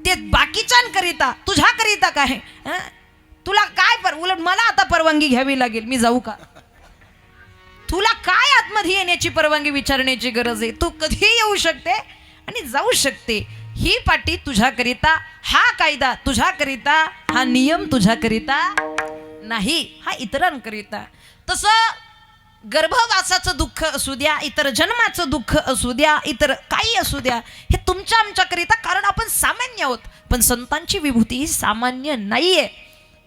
ते बाकीच्यांकरिता, तुझ्याकरिता काय? तुला काय उलट मला आता परवानगी घ्यावी लागेल, मी जाऊ का? तुला काय आतमध्ये येण्याची परवानगी विचारण्याची गरज आहे? तू कधी येऊ शकते आणि जाऊ शकते. ही पाटी तुझ्याकरिता, हा कायदा तुझ्याकरिता, हा नियम तुझ्याकरिता नाही, हा इतरांकरिता. तसं गर्भवासाचं दुःख असू द्या, इतर जन्माचं दुःख असू द्या, इतर काही असू द्या, हे तुमच्या आमच्याकरिता, कारण आपण सामान्य आहोत. पण संतांची विभूती ही सामान्य नाहीये.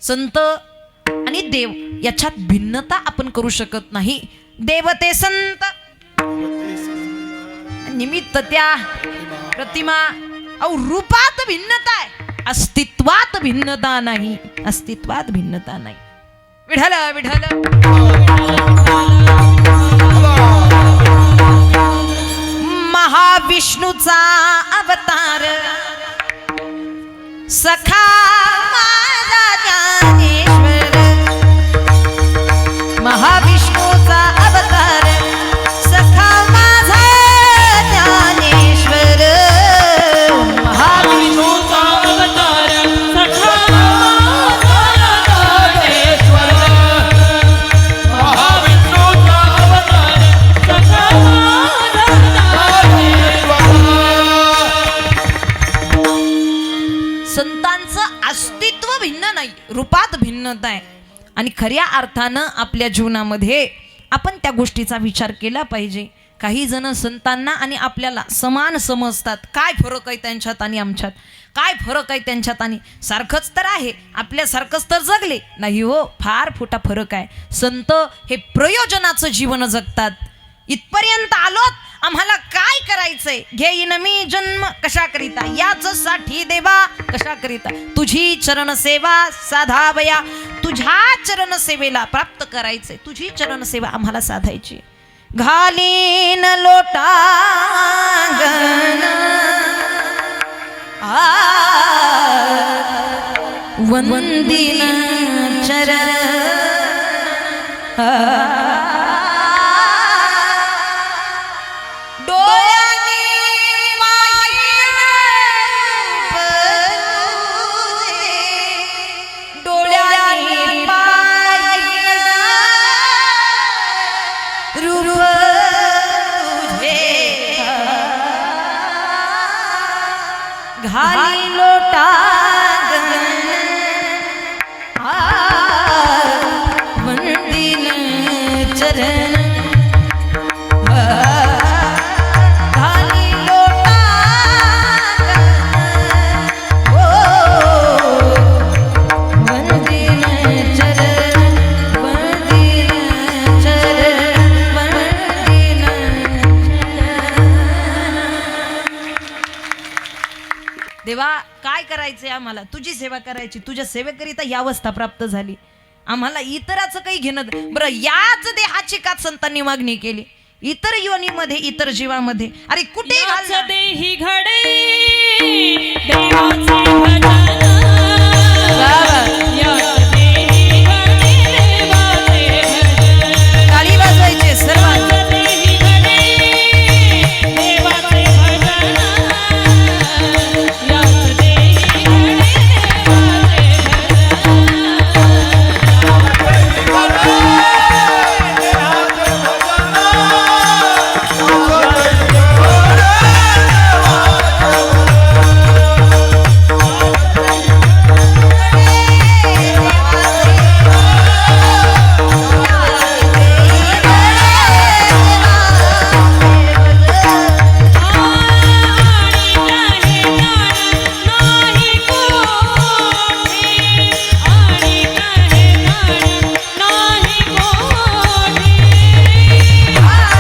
संत आणि देव याच्यात भिन्नता आपण करू शकत नाही. देवते संत निमित्त त्या प्रतिमा, रूपात भिन्नता आहे, अस्तित्वात भिन्नता नाही, अस्तित्वात भिन्नता नाही. विठ्ठल विठ्ठल महाविष्णूचा अवतार सखा माझा ज्ञानेश्वर, महाविष्णूचा अवतार सखा माझा ज्ञानेश्वर, विष्णूचा अवतार सखा माझा ज्ञानेश्वर, महाविष्णूचा अवतार सखा माझा ज्ञानेश्वर. संतांचं अस्तित्व भिन्न नाही, रूपात भिन्नता आहे. आणि खऱ्या अर्थानं आपल्या जीवनामध्ये आपण त्या गोष्टीचा विचार केला पाहिजे. काही जण संतांना आणि आपल्याला समान समजतात. काय फरक आहे त्यांच्यात आणि आमच्यात, काय फरक आहे त्यांच्यात आणि सारखंच तर आहे, आपल्यासारखंच तर जगले नाही हो, फार मोठा फरक आहे. संत हे प्रयोजनाचं जीवन जगतात. इथपर्यंत आलोत, आम्हाला काय करायचंय, घेईन मी जन्म कशाकरिता, याच साठी देवा कशाकरिता, तुझी चरण सेवा साधावया, तुझ्या चरण सेवेला प्राप्त करायचंय, तुझी चरण सेवा आम्हाला साधायची. घालीन लोटांगण वंदिन चरण घाली लोटांगण वंदिन चरण, घाली लोटांगण वंदिन चरण, वंदिन चरण, वंदिन देवा काय करायचंय आम्हाला, तुझी सेवा करायची, तुझ्या सेवेकरिता ही अवस्था प्राप्त झाली, आम्हाला इतराचं काही घेणं. बरं, याच देहाची का संतांनी मागणी केली, इतर योनीमध्ये, इतर जीवामध्ये, अरे कुठे याच घालणार? देही घडे देवाचे भजन, याच देही घडे देवाचे भजन, टाळी वाजवायचे सर्वांना. याच देही घडे देवाचे भजन, याच देही घडे देवाचे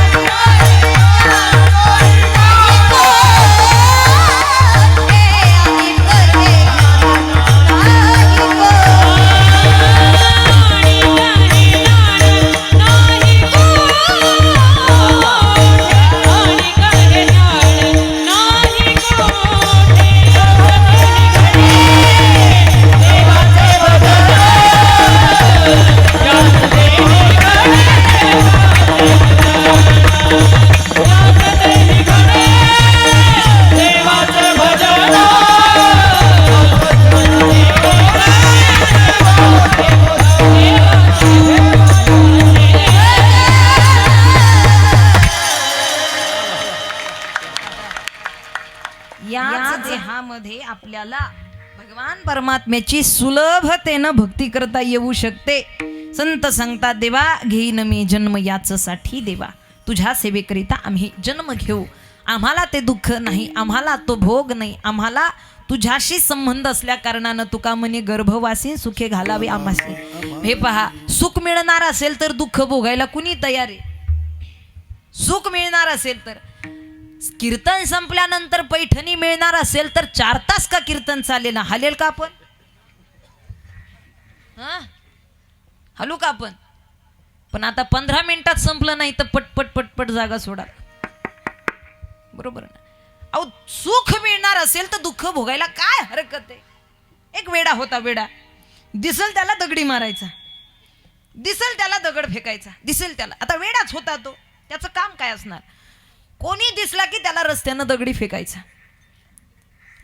या देहामध्ये आपल्याला भगवान परमात्म्याची सुलभतेनं भक्ती करता येऊ शकते. संत सांगतात देवा घेईन मी जन्म याचसाठी देवा, तुझ्या सेवेकरिता आम्ही जन्म घेऊ. आम्हाला ते दुःख नाही, आम्हाला तो भोग नाही, आम्हाला तुझ्याशी संबंध असल्या कारणानं तुका म्हणे गर्भवासी सुखे घालावे आम्हासी. हे पहा, सुख मिळणार असेल तर दुःख भोगायला कुणी तयार आहे? सुख मिळणार असेल तर, कीर्तन संपल्यानंतर पैठणी मिळणार असेल तर 4 तास का कीर्तन चालेल ना? हलेल का आपण? हलू का आपण? पण आता 15 मिनिटात संपलं नाही तर पटपट पटपट जागा सोडा. बरोबर ना? अहो, सुख मिळणार असेल तर दुःख भोगायला काय हरकत आहे? एक वेडा होता, वेडा दिसल त्याला दगडी मारायचा, दिसल त्याला दगड फेकायचा, दिसेल त्याला. आता वेडाच होता तो, त्याचं काम काय असणार? कोणी दिसला की त्याला रस्त्यानं दगडी फेकायचा.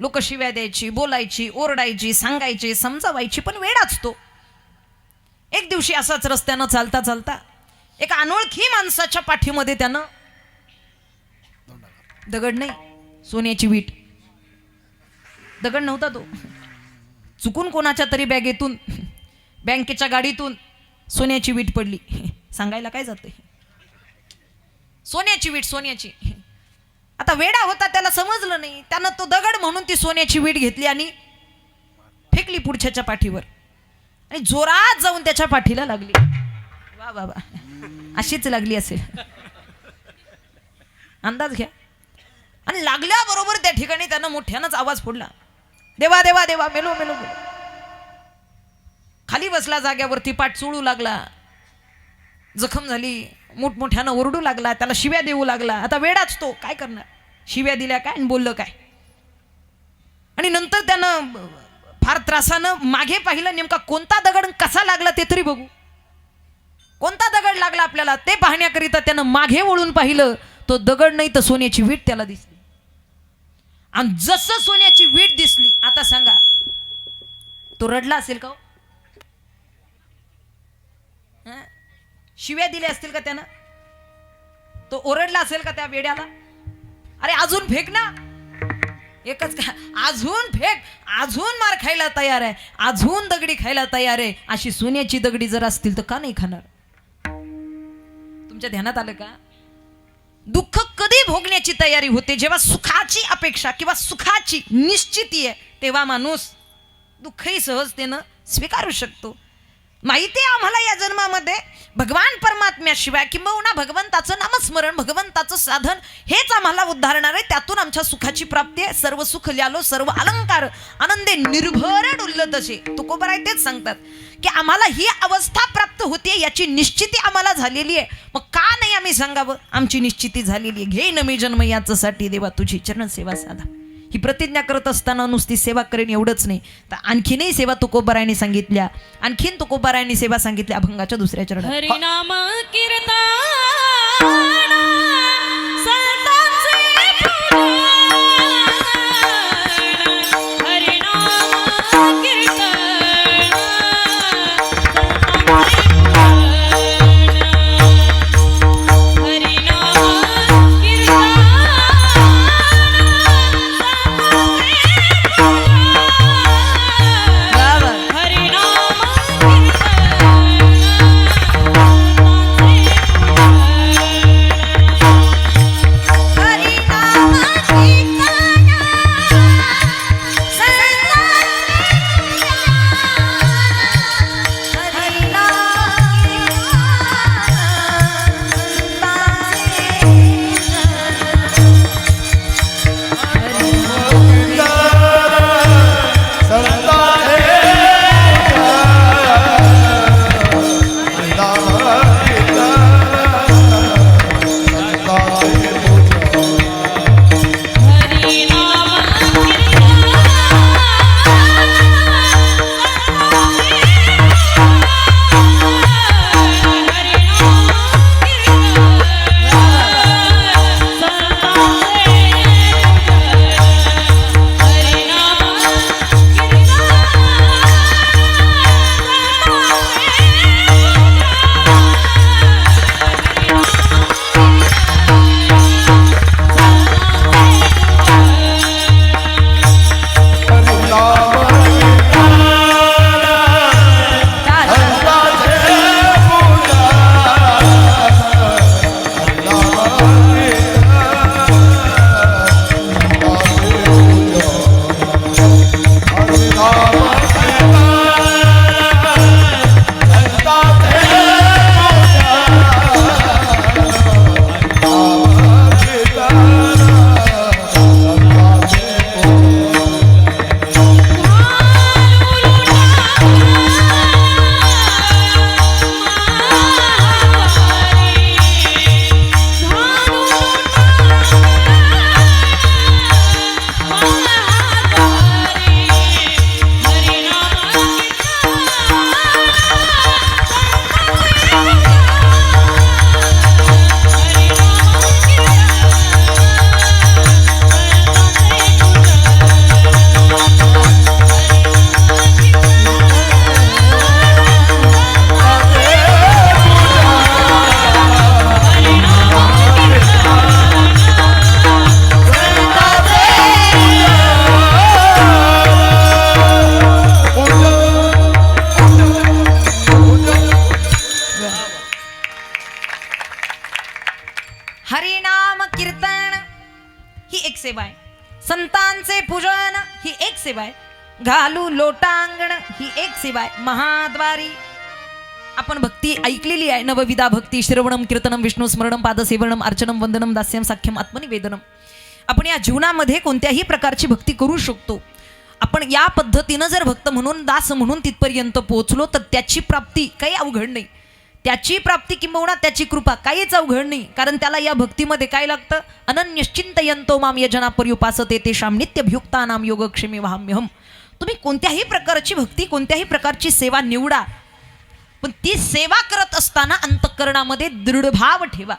लोक शिव्या द्यायची, बोलायची, ओरडायची, सांगायची, समजावायची, पण वेडाच तो. एक दिवशी असाच रस्त्यानं चालता चालता एका अनोळखी माणसाच्या पाठीमध्ये त्यानं दगड नाही, सोन्याची वीट, दगड नव्हता तो, चुकून कोणाच्या तरी बॅगेतून, बँकेच्या गाडीतून सोन्याची वीट पडली. सांगायला काय जाते? सोन्याची वीट, सोन्याची. आता वेडा होता, त्याला समजलं नाही. त्यानं तो दगड म्हणून ती सोन्याची वीट घेतली आणि फेकली पुढच्याच्या पाठीवर, आणि जोरात जाऊन त्याच्या पाठीला लागली. वा वा वा, अशीच लागली असेल, अंदाज घ्या. आणि लागल्याबरोबर त्या ठिकाणी त्यानं मोठ्यानंच आवाज फोडला, देवा देवा देवा, मेलो मेलो. खाली बसला जाग्यावरती, पाठ चोळू लागला, जखम झाली, मोठमोठ्यानं ओरडू लागला, त्याला शिव्या देऊ लागला. आता वेडाच तो, काय करणार? शिव्या दिल्या काय आणि बोललं काय? आणि नंतर त्यानं फार त्रासानं मागे पाहिलं, नेमका कोणता दगड कसा लागला ते तरी बघू. कोणता दगड लागला आपल्याला ते पाहण्याकरिता त्यानं मागे वळून पाहिलं. तो दगड नाही तर सोन्याची वीट त्याला दिसली. आणि जसं सोन्याची वीट दिसली, आता सांगा तो रडला असेल का? शिव्या दिल्या असतील का त्यानं? तो ओरडला असेल का त्या वेड्याला? अरे अजून फेक ना, एकच का, अजून फेक, अजून मार खायला तयार आहे, अजून दगडी खायला तयार आहे. अशी सोन्याची दगडी जर असतील तर का नाही खाणार? तुमच्या ध्यानात आलं का? दुःख कधी भोगण्याची तयारी होते? जेव्हा सुखाची अपेक्षा किंवा सुखाची निश्चिती आहे, तेव्हा माणूस दुःखही सहजतेनं स्वीकारू शकतो. माहिती आहे आम्हाला या जन्मामध्ये भगवान परमात्म्याशिवाय किंबहुना भगवंताचं नामस्मरण, भगवंताचं साधन हेच आम्हाला उद्धारणार आहे. त्यातून आमच्या सुखाची प्राप्ती आहे. सर्व सुख ल्यालो सर्व अलंकार आनंदे निर्भर डुललं तसे तुकोबराय तेच सांगतात की आम्हाला ही अवस्था प्राप्त होते, याची निश्चिती आम्हाला झालेली आहे. मग का नाही आम्ही सांगावं? आमची निश्चिती झालेली आहे. घेईन मी जन्म याच्यासाठी देवा, तुझी चरण सेवा साधा. ही प्रतिज्ञा करत असताना नुसती सेवा करेन एवढंच नाही, तर आणखीनही सेवा तुकोबारायांनी सांगितल्या. आणखीन तुकोबारायांनी सेवा सांगितल्या अभंगाच्या 2ऱ्या चरणात. हरिनाम कीर्तन संतांचे पुराण, हरिनाम कीर्तन ती एक सेवा आहे. संतांचे पूजन ही एक सेवा आहे. घालू लोटांगण ही एक सेवा आहे. महाद्वारी आपण भक्ती ऐकलेली आहे. नवविधा भक्ती श्रवणम कीर्तनम विष्णू स्मरणम पादसेवनम अर्चनम वंदनम दास्यम साख्यम आत्मनिवेदनम. आपण या जीवनामध्ये कोणत्याही प्रकारची भक्ती करू शकतो. आपण या पद्धतीनं जर भक्त म्हणून दास म्हणून तिथपर्यंत पोहोचलो तर त्याची प्राप्ती काही अवघड नाही. त्याची प्राप्ती किंबहुना त्याची कृपा काहीच अवघड नाही. कारण त्याला या भक्तीमध्ये काय लागतं? अनन्यश्चिंतयंतो माम यजना पर्युपासते तेषां नित्यभियुक्तानां योगक्षेमे वहाम्यहम्. तुम्ही कोणत्याही प्रकारची भक्ती कोणत्याही प्रकारची सेवा निवडा, पण ती सेवा करत असताना अंतःकरणामध्ये दृढभाव ठेवा.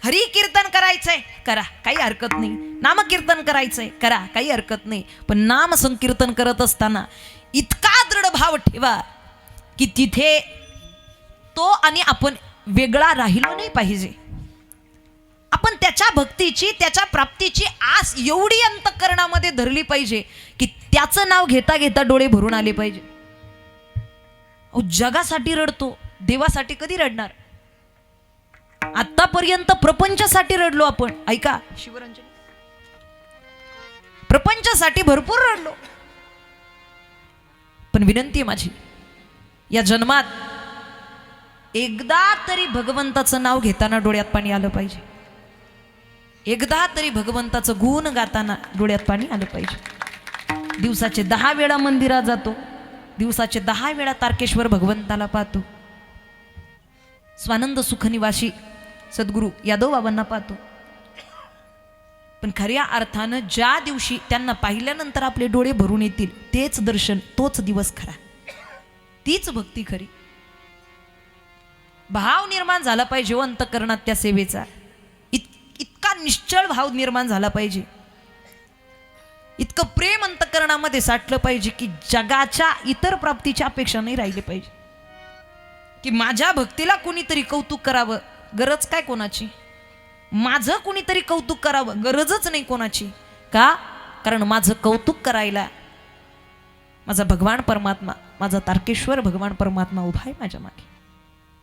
हरी कीर्तन करायचंय करा, काही हरकत नाही. नामकीर्तन करायचंय करा, काही हरकत नाही. पण नाम संकीर्तन करत असताना इतका दृढभाव ठेवा की तिथे तो आणि आपण वेगळा राहिलो नाही पाहिजे. आपण त्याच्या भक्तीची त्याच्या प्राप्तीची आस एवढी अंतःकरणामध्ये धरली पाहिजे की त्याचं नाव घेता घेता डोळे भरून आले पाहिजे. जगासाठी रडतो, देवासाठी कधी रडणार? आतापर्यंत प्रपंचासाठी रडलो आपण. ऐका शिवरंजन, प्रपंचासाठी भरपूर रडलो. पण विनंती आहे माझी, या जन्मात एकदा तरी भगवंताचं नाव घेताना डोळ्यात पाणी आलं पाहिजे. एकदा तरी भगवंताचं गुण गाताना डोळ्यात पाणी आलं पाहिजे. दिवसाचे 10 वेळा मंदिरात जातो, दिवसाचे 10 वेळा तारकेश्वर भगवंताला पाहतो, स्वानंद सुखनिवासी सद्गुरू यादव बाबांना पाहतो. पण खऱ्या अर्थानं ज्या दिवशी त्यांना पाहिल्यानंतर आपले डोळे भरून येतील तेच दर्शन, तोच दिवस खरा, तीच भक्ती खरी. भाव निर्माण झाला पाहिजे हो अंतःकरणात त्या सेवेचा. इतका निश्चळ भाव निर्माण झाला पाहिजे, इतकं प्रेम अंतःकरणामध्ये साठलं पाहिजे की जगाच्या इतर प्राप्तीच्या अपेक्षा नाही राहिली पाहिजे. की माझ्या भक्तीला कुणीतरी कौतुक करावं, गरज काय कोणाची? माझं कुणीतरी कौतुक करावं, गरजच नाही कोणाची. का? कारण माझं कौतुक करायला माझा भगवान परमात्मा, माझा तारकेश्वर भगवान परमात्मा उभा आहे माझ्या मागे.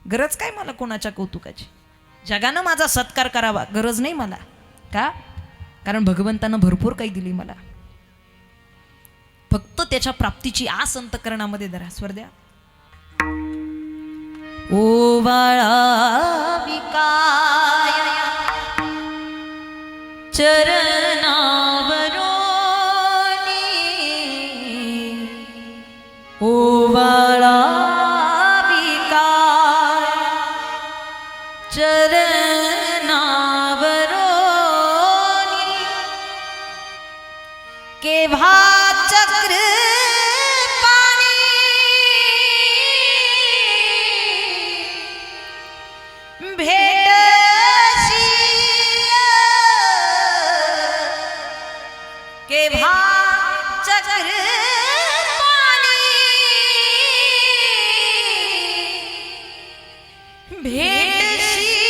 गरज काय मला कोणाच्या कौतुकाची? जगानं माझा सत्कार करावा, गरज नाही मला. का? कारण भगवंतानं भरपूर काही दिली मला. फक्त त्याच्या प्राप्तीची आस अंतःकरणामध्ये धरा. स्वर द्या. ओवाळा विकाय चरणावरोनी, ओवाळा विकाय चरणावरोनी, केव्हा चक्र भेटशील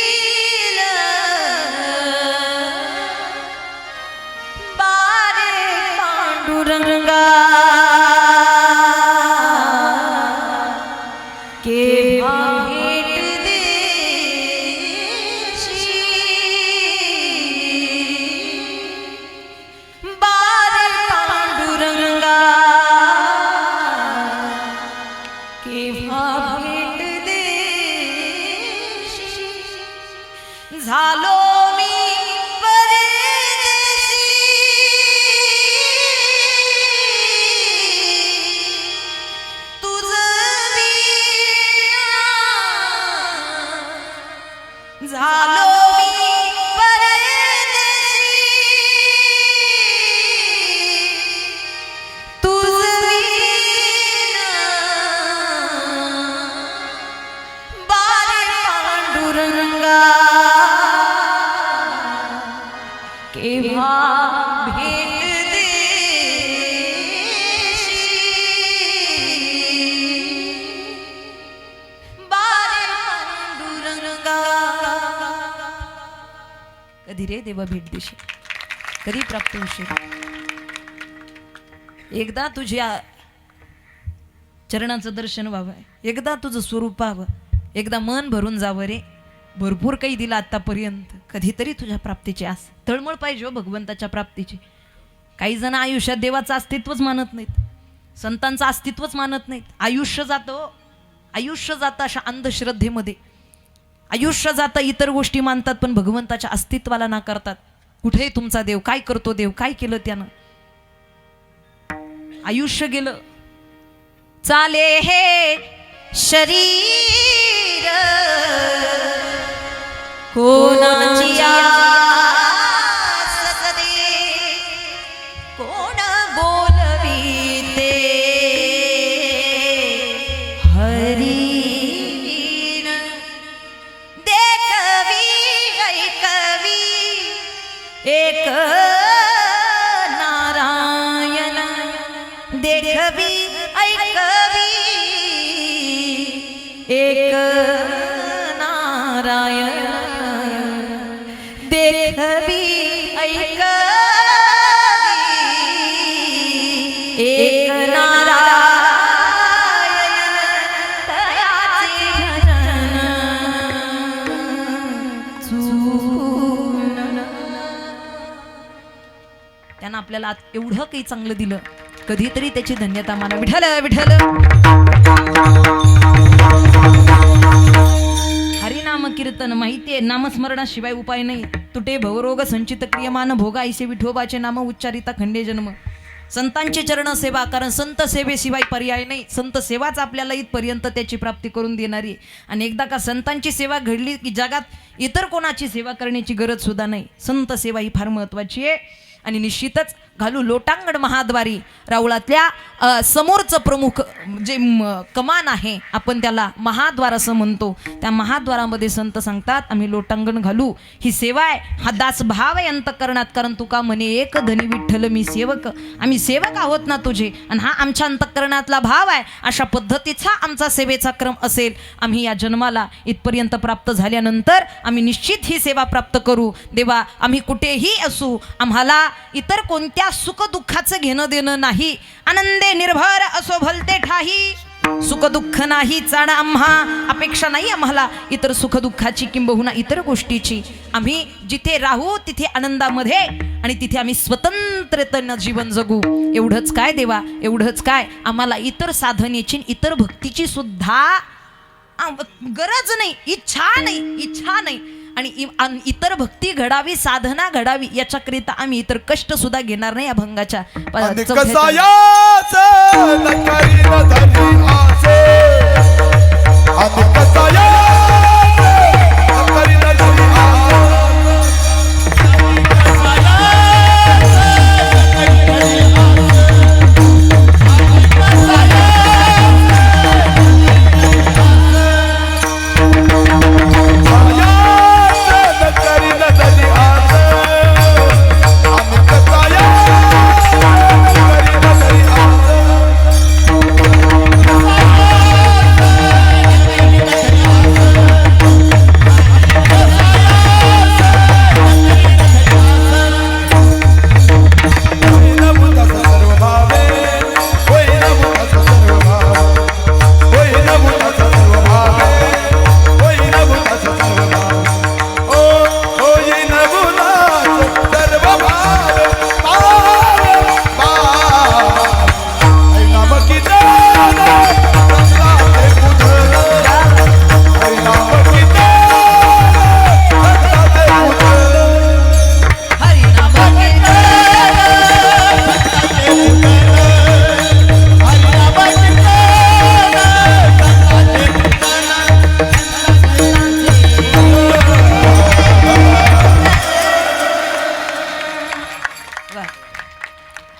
बारे पांडुरंगा, केव्हा भेट देशील बारे पांडुरंगा, केव्हा भेट देशील. झालो मी परदेशी, तुझं विना. झालो मी परदेशी, तुझं विना. बारे पांडुरंगा, केव्हा भेट देशील बारे पांडुरंगा. कधी रे देवा भेट देशील, कधी प्राप्त होशील? एकदा तुझ्या चरणाचं दर्शन व्हावं, एकदा तुझं स्वरूप पाहावं, एकदा मन भरून जावं रे. भरपूर काही दिलं आतापर्यंत, कधीतरी तुझ्या प्राप्तीची आस, तळमळ पाहिजे हो भगवंताच्या प्राप्तीची. काही जण आयुष्यात देवाचं अस्तित्वच मानत नाहीत, संतांचं अस्तित्वच मानत नाहीत. आयुष्य जातं, आयुष्य जातं अशा अंधश्रद्धेमध्ये, आयुष्य जातं इतर गोष्टी मानतात पण भगवंताच्या अस्तित्वाला नाकारतात. कुठे तुमचा देव, काय करतो देव, काय केलं त्यानं, आयुष्य गेलं. चाले हे शरीर कोणाची आस सदे, कोण बोलवीते हरीन, देखवी ऐकवी एक नारायण, देखवी ऐकवी एक नारायण, देखवी ऐकवी एक नारायण, तयाचे भजन चूर्ण. त्यानं आपल्याला एवढं काही चांगलं दिलं, कधीतरी त्याची धन्यता माना. विठ्ठल विठ्ठल. हरिनाम कीर्तन माहितीये, नामस्मरणाशिवाय उपाय नाही. तुटे भवरोग संचित क्रियमान भोगा, ऐसे विठोबाचे नाम उच्चारिता खंडे जन्म. संतांची चरण सेवा, कारण संत सेवेशिवाय पर्याय नाही. संत सेवाच आपल्याला इथपर्यंत त्याची प्राप्ती करून देणारी. आणि एकदा का संतांची सेवा घडली की जगात इतर कोणाची सेवा करण्याची गरज सुद्धा नाही. संत सेवा ही फार महत्वाची आहे. आणि निश्चितच घालू लोटांगण महाद्वारी, राऊळातल्या समोरचं प्रमुख जे कमान आहे, आपण त्याला महाद्वार असं म्हणतो. त्या महाद्वारामध्ये संत सांगतात आम्ही लोटांगण घालू, ही सेवा आहे, हा दासभाव आहे अंतकरणात. कारण तुका म्हणे एक धनी विठ्ठल मी सेवक, आम्ही सेवक आहोत ना तुझे, आणि हा आमच्या अंतकरणातला भाव आहे. अशा पद्धतीचा आमचा सेवेचा क्रम असेल. आम्ही या जन्माला इथपर्यंत प्राप्त झाल्यानंतर आम्ही निश्चित ही सेवा प्राप्त करू. देवा, आम्ही कुठेही असू, आम्हाला इतर कोणत्या सुख दुःखाचं घेणं देणं नाही. आनंदे निर्भर असो भलते ठाही, सुख दुःख नाही चाड आम्हा, अपेक्षा नाही आम्हाला इतर सुख दुःखाची किंबहुना इतर गोष्टीची. आम्ही जिथे राहू तिथे आनंदामध्ये, आणि तिथे आम्ही स्वतंत्रतेनं जीवन जगू. एवढंच काय देवा, एवढंच काय, आम्हाला इतर साधनेची इतर भक्तीची सुद्धा गरज नाही, इच्छा नाही, इच्छा नाही. आणि इतर भक्ती घडावी, साधना घडावी, याच्याकरिता आम्ही इतर कष्ट सुद्धा घेणार नाही. अभंगाच्या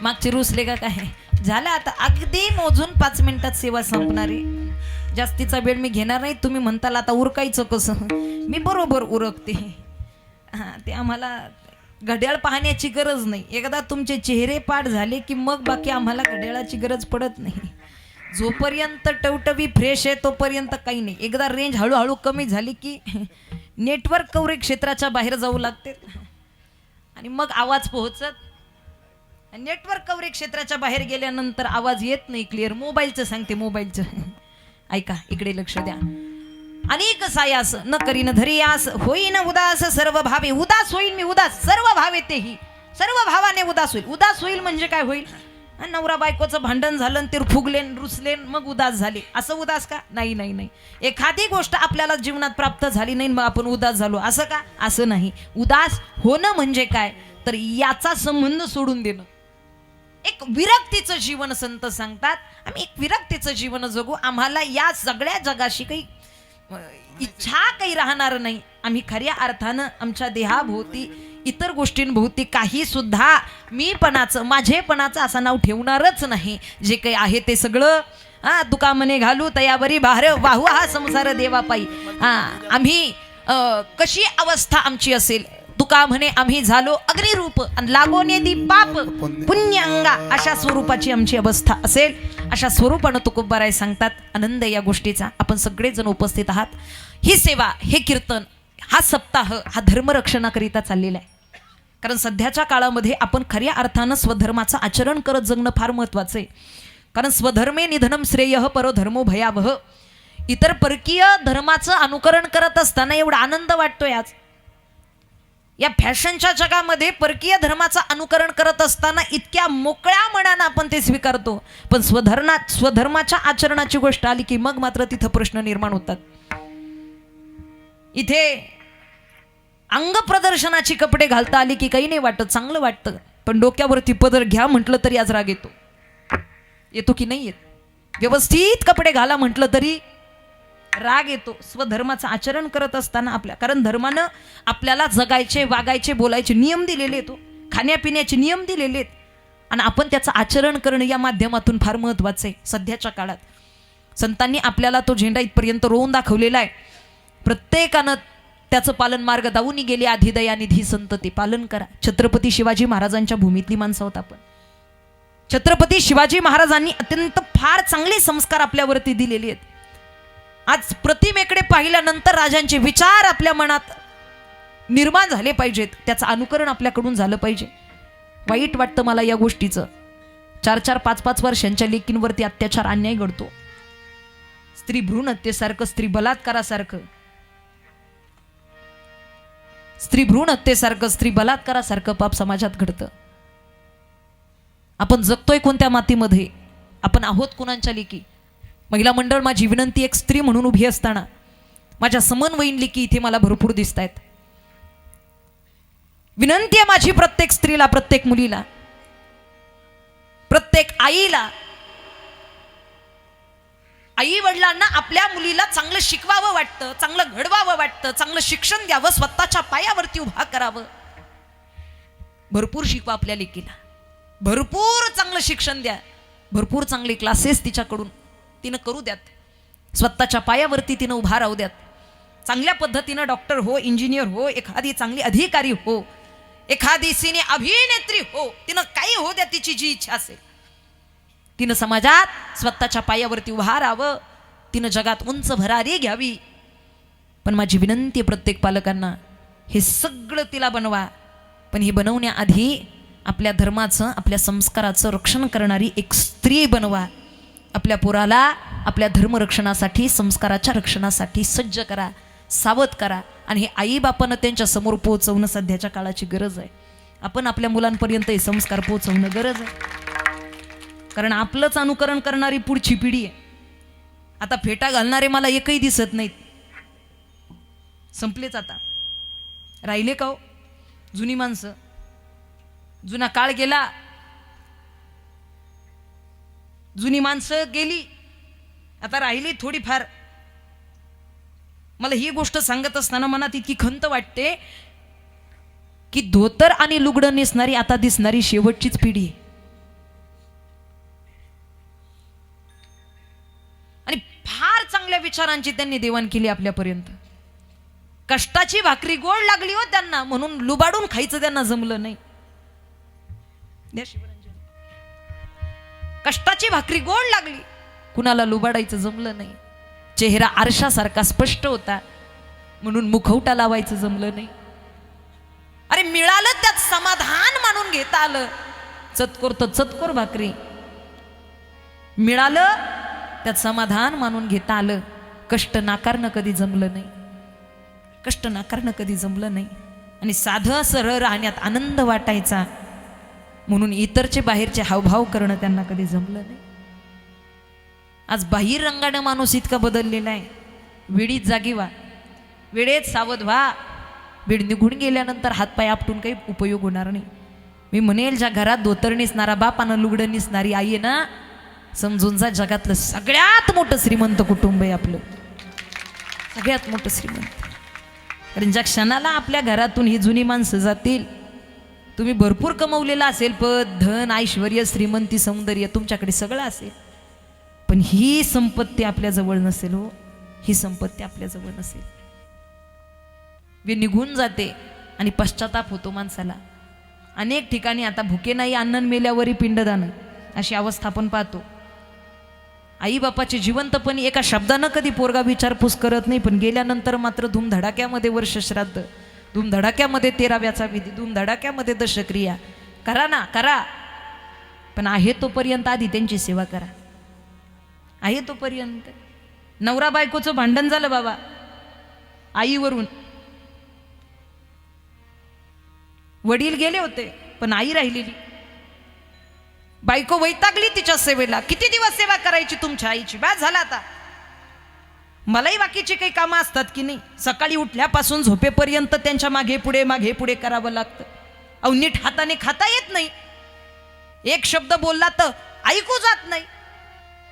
मागचे रुसले का काय झालं. आता अगदी मोजून 5 मिनिटात सेवा संपणारी, जास्तीचा वेळ मी घेणार नाही. तुम्ही म्हणताल आता उरकायचं कसं, मी बरोबर उरकते. हां, ते आम्हाला घड्याळ पाहण्याची गरज नाही. एकदा तुमचे चेहरे पाठ झाले की मग बाकी आम्हाला घड्याळाची गरज पडत नाही. जोपर्यंत टवटवी फ्रेश आहे तोपर्यंत काही नाही. एकदा रेंज हळूहळू कमी झाली की नेटवर्क कव्हरेज क्षेत्राच्या बाहेर जाऊ लागते आणि मग आवाज पोहोचत. नेटवर्क कव्हरेज क्षेत्राच्या बाहेर गेल्यानंतर आवाज येत नाही क्लिअर. मोबाईलचं सांगते, मोबाईलचं ऐका, इकडे लक्ष द्या. अनेक सायास न करीन धरियास होईन उदास सर्व भावे उदास होईन मी उदास सर्व भावे तेही सर्व भावाने उदास होईल म्हणजे काय होईल नवरा बायकोचं भांडण झालं आणि ते फुगलेन रुसलेन मग उदास झाले असं उदास का नाही नाही नाही एखादी गोष्ट आपल्याला जीवनात प्राप्त झाली नाही मग आपण उदास झालो असं का असं नाही उदास होणं म्हणजे काय तर याचा संबंध सोडून देणं एक विरक्तीचं जीवन संत सांगतात आम्ही एक विरक्तीचं जीवन जगू आम्हाला या सगळ्या जगाशी काही इच्छा काही राहणार नाही आम्ही खऱ्या अर्थानं आमच्या देहाभोवती इतर गोष्टींभोवती काही सुद्धा मीपणाचं माझेपणाचं असं नाव ठेवणारच नाही जे काही आहे ते सगळं तुका मने घालू तयावरी बाहेर वाहू हा संसार देवापायी आम्ही कशी अवस्था आमची असेल तुका म्हणे आम्ही झालो अग्निरूप आणि लागोने दी पाप पुण्यंगा अशा स्वरूपाची आमची अवस्था असेल अशा स्वरूपानं तुकोबाराय सांगतात आनंद या गोष्टीचा आपण सगळेजण उपस्थित आहात ही सेवा हे कीर्तन हा सप्ताह हा धर्मरक्षणाकरिता चाललेला आहे कारण सध्याच्या काळामध्ये आपण खऱ्या अर्थानं स्वधर्माचं आचरण करत जगणं फार महत्वाचं आहे कारण स्वधर्मे निधनम श्रेयः परो धर्मो भयावह इतर परकीय धर्माचं अनुकरण करत असताना एवढा आनंद वाटतोय आज या फॅशनच्या जगामध्ये परकीय धर्माचं अनुकरण करत असताना इतक्या मोकळ्या मनानं आपण ते स्वीकारतो पण स्वधर्माच्या आचरणाची गोष्ट आली की मग मात्र तिथं प्रश्न निर्माण होतात इथे अंग प्रदर्शनाची कपडे घालता आली की काही नाही वाटत चांगलं वाटतं पण डोक्यावरती पदर घ्या म्हटलं तरी आज राग येतो की नाही येत व्यवस्थित कपडे घाला म्हटलं तरी राग येतो स्वधर्माचं आचरण करत असताना आपल्या कारण धर्मानं आपल्याला जगायचे वागायचे बोलायचे नियम दिलेले आहेत खाण्यापिण्याचे नियम दिलेले आहेत आणि आपण त्याचं आचरण करणं या माध्यमातून फार महत्वाचं आहे सध्याच्या काळात संतांनी आपल्याला तो झेंडा इथपर्यंत रोवून दाखवलेला आहे प्रत्येकानं त्याचं पालन मार्ग दावून गेले आधिदया निधी संत ते पालन करा छत्रपती शिवाजी महाराजांच्या भूमीतली माणसं आहोत आपण छत्रपती शिवाजी महाराजांनी अत्यंत फार चांगले संस्कार आपल्यावरती दिलेले आहेत आज प्रतिमेकडे पाहिल्यानंतर राजांचे विचार आपल्या मनात निर्माण झाले पाहिजेत त्याचं अनुकरण आपल्याकडून झालं पाहिजे वाईट वाटतं मला या गोष्टीचं 4-4, 5-5 वर्षांच्या लेकींवरती अत्याचार अन्याय घडतो स्त्री भ्रूण हत्येसारखं स्त्री बलात्कारासारखं स्त्री भ्रूण हत्येसारखं स्त्री बलात्कारासारखं पाप समाजात घडतं आपण जगतोय कोणत्या मातीमध्ये आपण आहोत कुणाच्या लेकी महिला मंडळ माझी विनंती एक स्त्री म्हणून उभी असताना माझ्या समन्वयीन लेकी इथे मला भरपूर दिसत आहेत विनंती आहे माझी प्रत्येक स्त्रीला प्रत्येक मुलीला प्रत्येक आईला आई वडिलांना आपल्या मुलीला चांगलं शिकवावं वाटतं चांगलं घडवावं वाटतं चांगलं शिक्षण द्यावं स्वतःच्या पायावरती उभा करावं भरपूर शिकवा आपल्या लेकीला भरपूर चांगलं शिक्षण द्या भरपूर चांगले क्लासेस तिच्याकडून तिनं करू द्यात स्वतःच्या पायावरती तिनं उभा राहू द्यात चांगल्या पद्धतीनं डॉक्टर हो इंजिनियर हो एखादी चांगली अधिकारी हो एखादी सिने अभिनेत्री हो तिनं काही हो द्या तिची जी इच्छा असेल तिनं समाजात स्वतःच्या पायावरती उभा राहावं तिनं जगात उंच भरारी घ्यावी पण माझी विनंती आहे प्रत्येक पालकांना हे सगळं तिला बनवा पण हे बनवण्याआधी आपल्या धर्माचं आपल्या संस्काराचं रक्षण करणारी एक स्त्री बनवा आपल्या पोराला आपल्या धर्मरक्षणासाठी संस्काराच्या रक्षणासाठी सज्ज करा सावध करा आणि हे आईबापानं त्यांच्या समोर पोहोचवणं सध्याच्या काळाची गरज आहे आपण आपल्या मुलांपर्यंत हे संस्कार पोहोचवणं गरज आहे कारण आपलंच अनुकरण करणारी पुढची पिढी आहे आता फेटा घालणारे मला एकही दिसत नाहीत संपलेच आता राहिले का हो जुनी माणसं जुना काळ गेला जुनी माणसं गेली आता राहिली थोडीफार मला ही गोष्ट सांगत असताना मनात इतकी खंत वाटते की धोतर आणि लुगडं नेसणारी आता दिसणारी शेवटचीच पिढी आहे आणि फार चांगल्या विचारांची त्यांनी देवाण केली आपल्यापर्यंत कष्टाची भाकरी गोड लागली हो त्यांना म्हणून लुबाडून खायचं त्यांना जमलं नाही कष्टाची भाकरी गोड लागली कुणाला लुबाडायचं जमलं नाही चेहरा आरशासारखा स्पष्ट होता म्हणून मुखवटा लावायचं जमलं नाही अरे मिळालं त्यात समाधान मानून घेता आलं चतकोर तर चतकोर भाकरी मिळालं त्यात समाधान मानून घेता आलं कष्ट नाकारणं कधी जमलं नाही, कष्ट नाकारणं कधी जमलं नाही. आणि साधं सरळ राहण्यात आनंद वाटायचा म्हणून इतरचे बाहेरचे हावभाव करणं त्यांना कधी जमलं नाही. आज बाहिरंगानं माणूस इतका बदललेला आहे. वेळीत जागी व्हा, वेळेत सावध व्हा. वेळ निघून गेल्यानंतर हातपाय आपटून काही उपयोग होणार नाही. मी म्हणेल ज्या घरात धोतर नेसणारा बाप आणि लुगडं नेसणारी आई आहे ना, समजून जा जगातलं सगळ्यात मोठं श्रीमंत कुटुंब आहे आपलं, सगळ्यात मोठं श्रीमंत. कारण ज्या क्षणाला आपल्या घरातून ही जुनी माणसं जातील, तुम्ही भरपूर कमवलेलं असेल, पद धन ऐश्वर्य श्रीमंती सौंदर्य तुमच्याकडे सगळं असेल, पण ही संपत्ती आपल्याजवळ नसेल. हो, ही संपत्ती आपल्याजवळ नसेल. वे निघून जाते आणि पश्चाताप होतो माणसाला. अनेक ठिकाणी आता भुके नाही अन्न मेल्यावरही पिंडदान अशी अवस्था आपण पाहतो. आई बापाचे जिवंतपणी एका शब्दानं कधी पोरगा विचारपूस करत नाही, पण गेल्यानंतर मात्र धूमधडाक्यामध्ये वर्षश्राद्ध, धूमधडाक्यामध्ये 13व्याचा विधी, धूमधडाक्यामध्ये दशक्रिया करा ना करा. पण आहे तोपर्यंत आधी त्यांची सेवा करा. आहे तोपर्यंत. नवरा बायकोचं भांडण झालं बाबा आईवरून, वडील गेले होते पण आई राहिलेली. बायको वैतागली तिच्या सेवेला. किती दिवस सेवा करायची तुमच्या आईची, बस झाला आता. मलाही बाकीची काही कामं असतात की नाही. सकाळी उठल्यापासून झोपेपर्यंत त्यांच्या मागे पुढे करावं लागतं. अहो नीट हाताने खाता येत नाही, एक शब्द बोलला तर ऐकू जात नाही.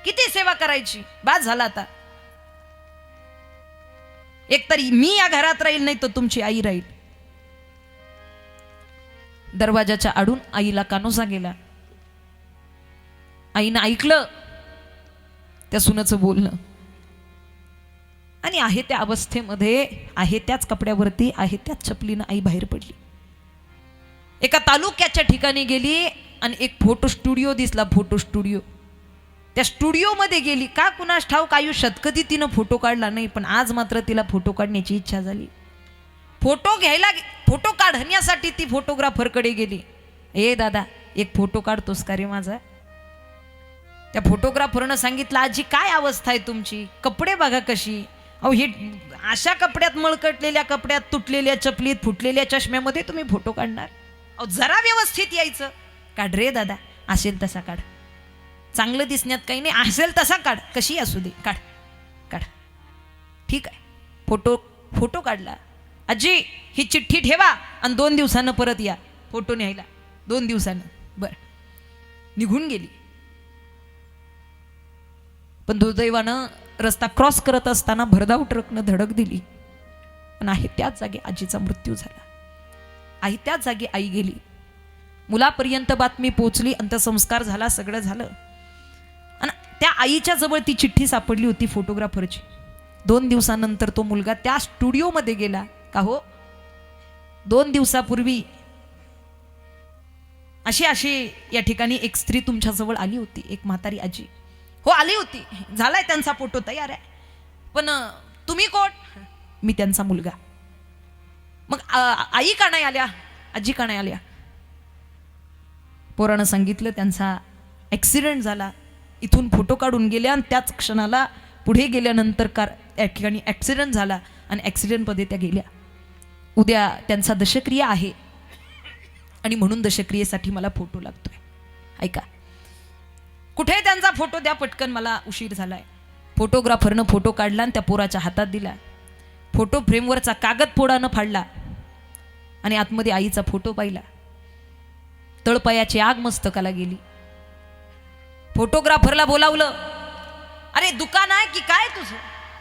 किती सेवा करायची, बस झाला आता. एकतरी मी या घरात राहील, नाही तर तुमची आई राहील. दरवाजाच्या आडून आईला कानोसा गेला. आईनं ऐकलं त्या सुनेचं बोलणं आणि आहे त्या अवस्थेमध्ये, आहे त्याच कपड्यावरती, आहे त्याच चपलीनं आई बाहेर पडली. एका तालुक्याच्या ठिकाणी गेली आणि एक फोटो स्टुडिओ दिसला. फोटो स्टुडिओ, त्या स्टुडिओमध्ये गेली. का कुणास ठाऊक आयुष्यात कधी तिनं फोटो काढला नाही, पण आज मात्र तिला फोटो काढण्याची इच्छा झाली. फोटो काढण्यासाठी ती फोटोग्राफरकडे गेली. ए दादा एक फोटो काढतोस का रे माझा? त्या फोटोग्राफरनं सांगितलं, आजी काय अवस्था आहे तुमची, कपडे बघा कशी. अहो हे अशा कपड्यात, मळकटलेल्या कपड्यात, तुटलेल्या चपलीत, फुटलेल्या चष्म्यामध्ये तुम्ही फोटो काढणार? अहो जरा व्यवस्थित यायचं. काढ रे दादा, असेल तसा काढ, चांगलं दिसण्यात काही नाही, असेल तसा काढ, कशी असू दे, काढ काढ. ठीक आहे, फोटो काढला. आजी ही चिठ्ठी ठेवा आणि 2 दिवसानं परत या फोटो न्यायला. 2 दिवसानं. बर, निघून गेली. पण दुर्दैवानं रस्ता क्रॉस करत असताना भरधाव ट्रकनं धडक दिली. पण आहे त्याच जागी आजीचा मृत्यू झाला. आहे त्याच जागी आई गेली. मुलापर्यंत बातमी पोचली, अंत्यसंस्कार झाला, सगळं झालं. आणि त्या आईच्या जवळ ती चिठ्ठी सापडली होती फोटोग्राफरची. 2 दिवसानंतर तो मुलगा त्या स्टुडिओमध्ये गेला. का हो, 2 दिवसापूर्वी अशी या ठिकाणी एक स्त्री तुमच्या जवळ आली होती, एक म्हातारी आजी. हो आली होती, झालाय त्यांचा फोटो तयार आहे. पण तुम्ही कोण? मी त्यांचा मुलगा. मग आई का नाही आल्या, आजी का नाही आल्या? पोरानं सांगितलं त्यांचा ॲक्सिडेंट झाला. इथून फोटो काढून गेल्या आणि त्याच क्षणाला पुढे गेल्यानंतर त्या ठिकाणी ॲक्सिडेंट झाला आणि ॲक्सिडेंटमध्ये त्या गेल्या. उद्या त्यांचा दशक्रिया आहे आणि म्हणून दशक्रियेसाठी मला फोटो लागतोय. ऐका, कुठे त्यांचा फोटो द्या पटकन, मला उशीर झालाय. फोटोग्राफरनं फोटो काढला आणि त्या पोराच्या हातात दिला. फोटो फ्रेमवरचा कागद पोरानं फाडला आणि आतमध्ये आईचा फोटो पाहिला. तळपायाची आग मस्तकाला गेली. फोटोग्राफरला बोलावलं. अरे दुकान आहे की काय तुझं?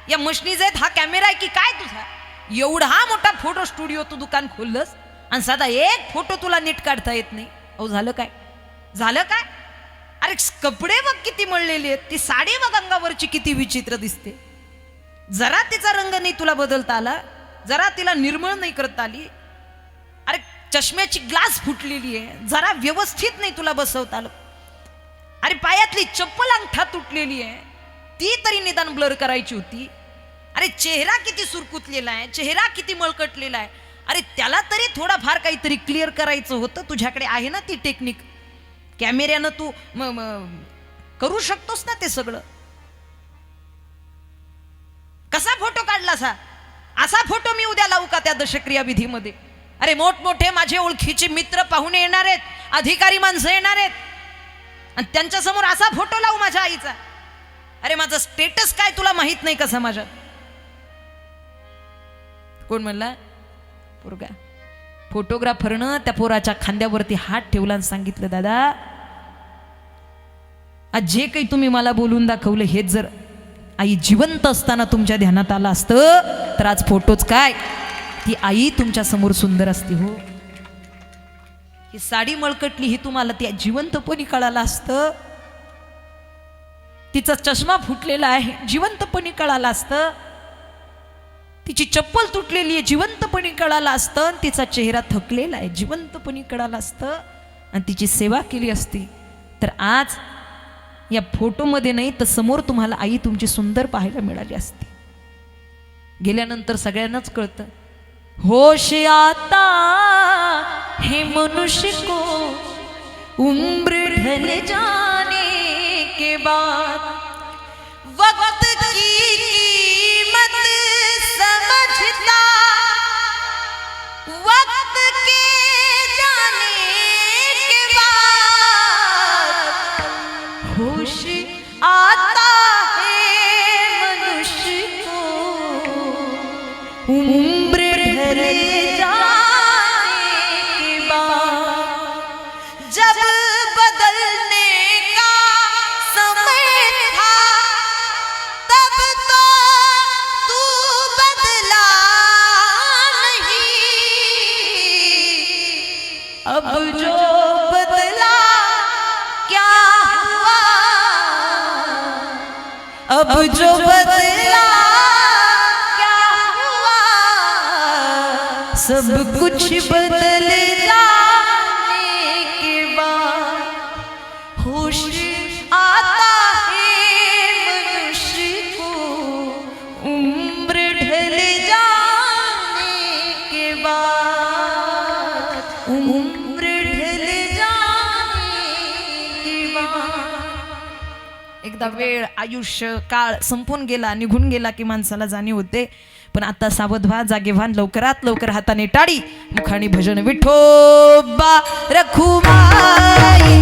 या मशनीज आहेत, हा कॅमेरा आहे की काय तुझा? एवढा मोठा फोटो स्टुडिओ तू दुकान खोललंस आणि साधा एक फोटो तुला नीट काढता येत नाही. अहो झालं काय, झालं काय? अरे कपडे बघ किती मळलेले आहेत, ती साडी बघ अंगावरची किती विचित्र दिसते. जरा तिचा रंग नाही तुला बदलता आला, जरा तिला निर्मळ नाही करता आली. अरे चष्म्याची ग्लास फुटलेली आहे, जरा व्यवस्थित नाही तुला बसवता आलं. अरे पायातली चप्पल अंगठा तुटलेली आहे, ती तरी निदान ब्लर करायची होती. अरे चेहरा किती सुरकुतलेला आहे, चेहरा किती मळकटलेला आहे, अरे त्याला तरी थोडाफार काहीतरी क्लिअर करायचं होतं. तुझ्याकडे आहे ना ती टेक्निक, कॅमेऱ्यानं तू करू शकतोस ना ते सगळं. कसा फोटो काढला असा फोटो मी उद्या लावू का त्या दशक्रिया विधीमध्ये? अरे मोठमोठे माझे ओळखीचे मित्र पाहुणे येणार आहेत, अधिकारी माणसं येणार आहेत, आणि त्यांच्या समोर असा फोटो लावू माझ्या आईचा? अरे माझं स्टेटस काय तुला माहित नाही का समाजात? कोण म्हणला? पोरगा. फोटोग्राफरनं त्या पोराच्या खांद्यावरती हात ठेवला आणि सांगितलं, दादा आज जे काही तुम्ही मला बोलून दाखवलं हेच जर आई जिवंत असताना तुमच्या ध्यानात आलं असतं तर आज फोटोच काय, ती आई तुमच्या समोर सुंदर असती हो. ही साडी मळकटली ही तुम्हाला त्या जिवंतपणी कळालं असतं. तिचा चष्मा फुटलेला आहे जिवंतपणी कळालं असतं. तिची चप्पल तुटलेली आहे जिवंतपणी कळालं असतं. तिचा चेहरा थकलेला आहे जिवंतपणी कळालं असतं. आणि तिची सेवा केली असती तर आज या फोटोमध्ये नाही तर समोर तुम्हाला आई तुमची सुंदर पाहायला मिळाली असती. गेल्यानंतर सगळ्यांनाच कळतं, होश आता है मनुष्य को उम्र ढल जाने के बाद, वक्त की कीमत समझता वक्त के जाने के बाद, होश आता है मनुष्य को उम्र ढल जाने के बाद, जब बदलने का समय था तब तो तू बदला नहीं, अब जो बदला क्या हुआ, अब जो बदला क्या हुआ, सब कुछ बदल जाने के बाद, होश आता है मनुष्य को उम्र ढल जाने के बाद, उम्र ढल जाने के बाद. एकदा वेळ आयुष्य काळ संपून गेला निघून गेला की माणसाला जाणीव होते. पण आता सावध व्हा, जागे व्हा, लवकरात लवकर हाताने टाळी, मुखाने भजन विठोबा रखुमाई.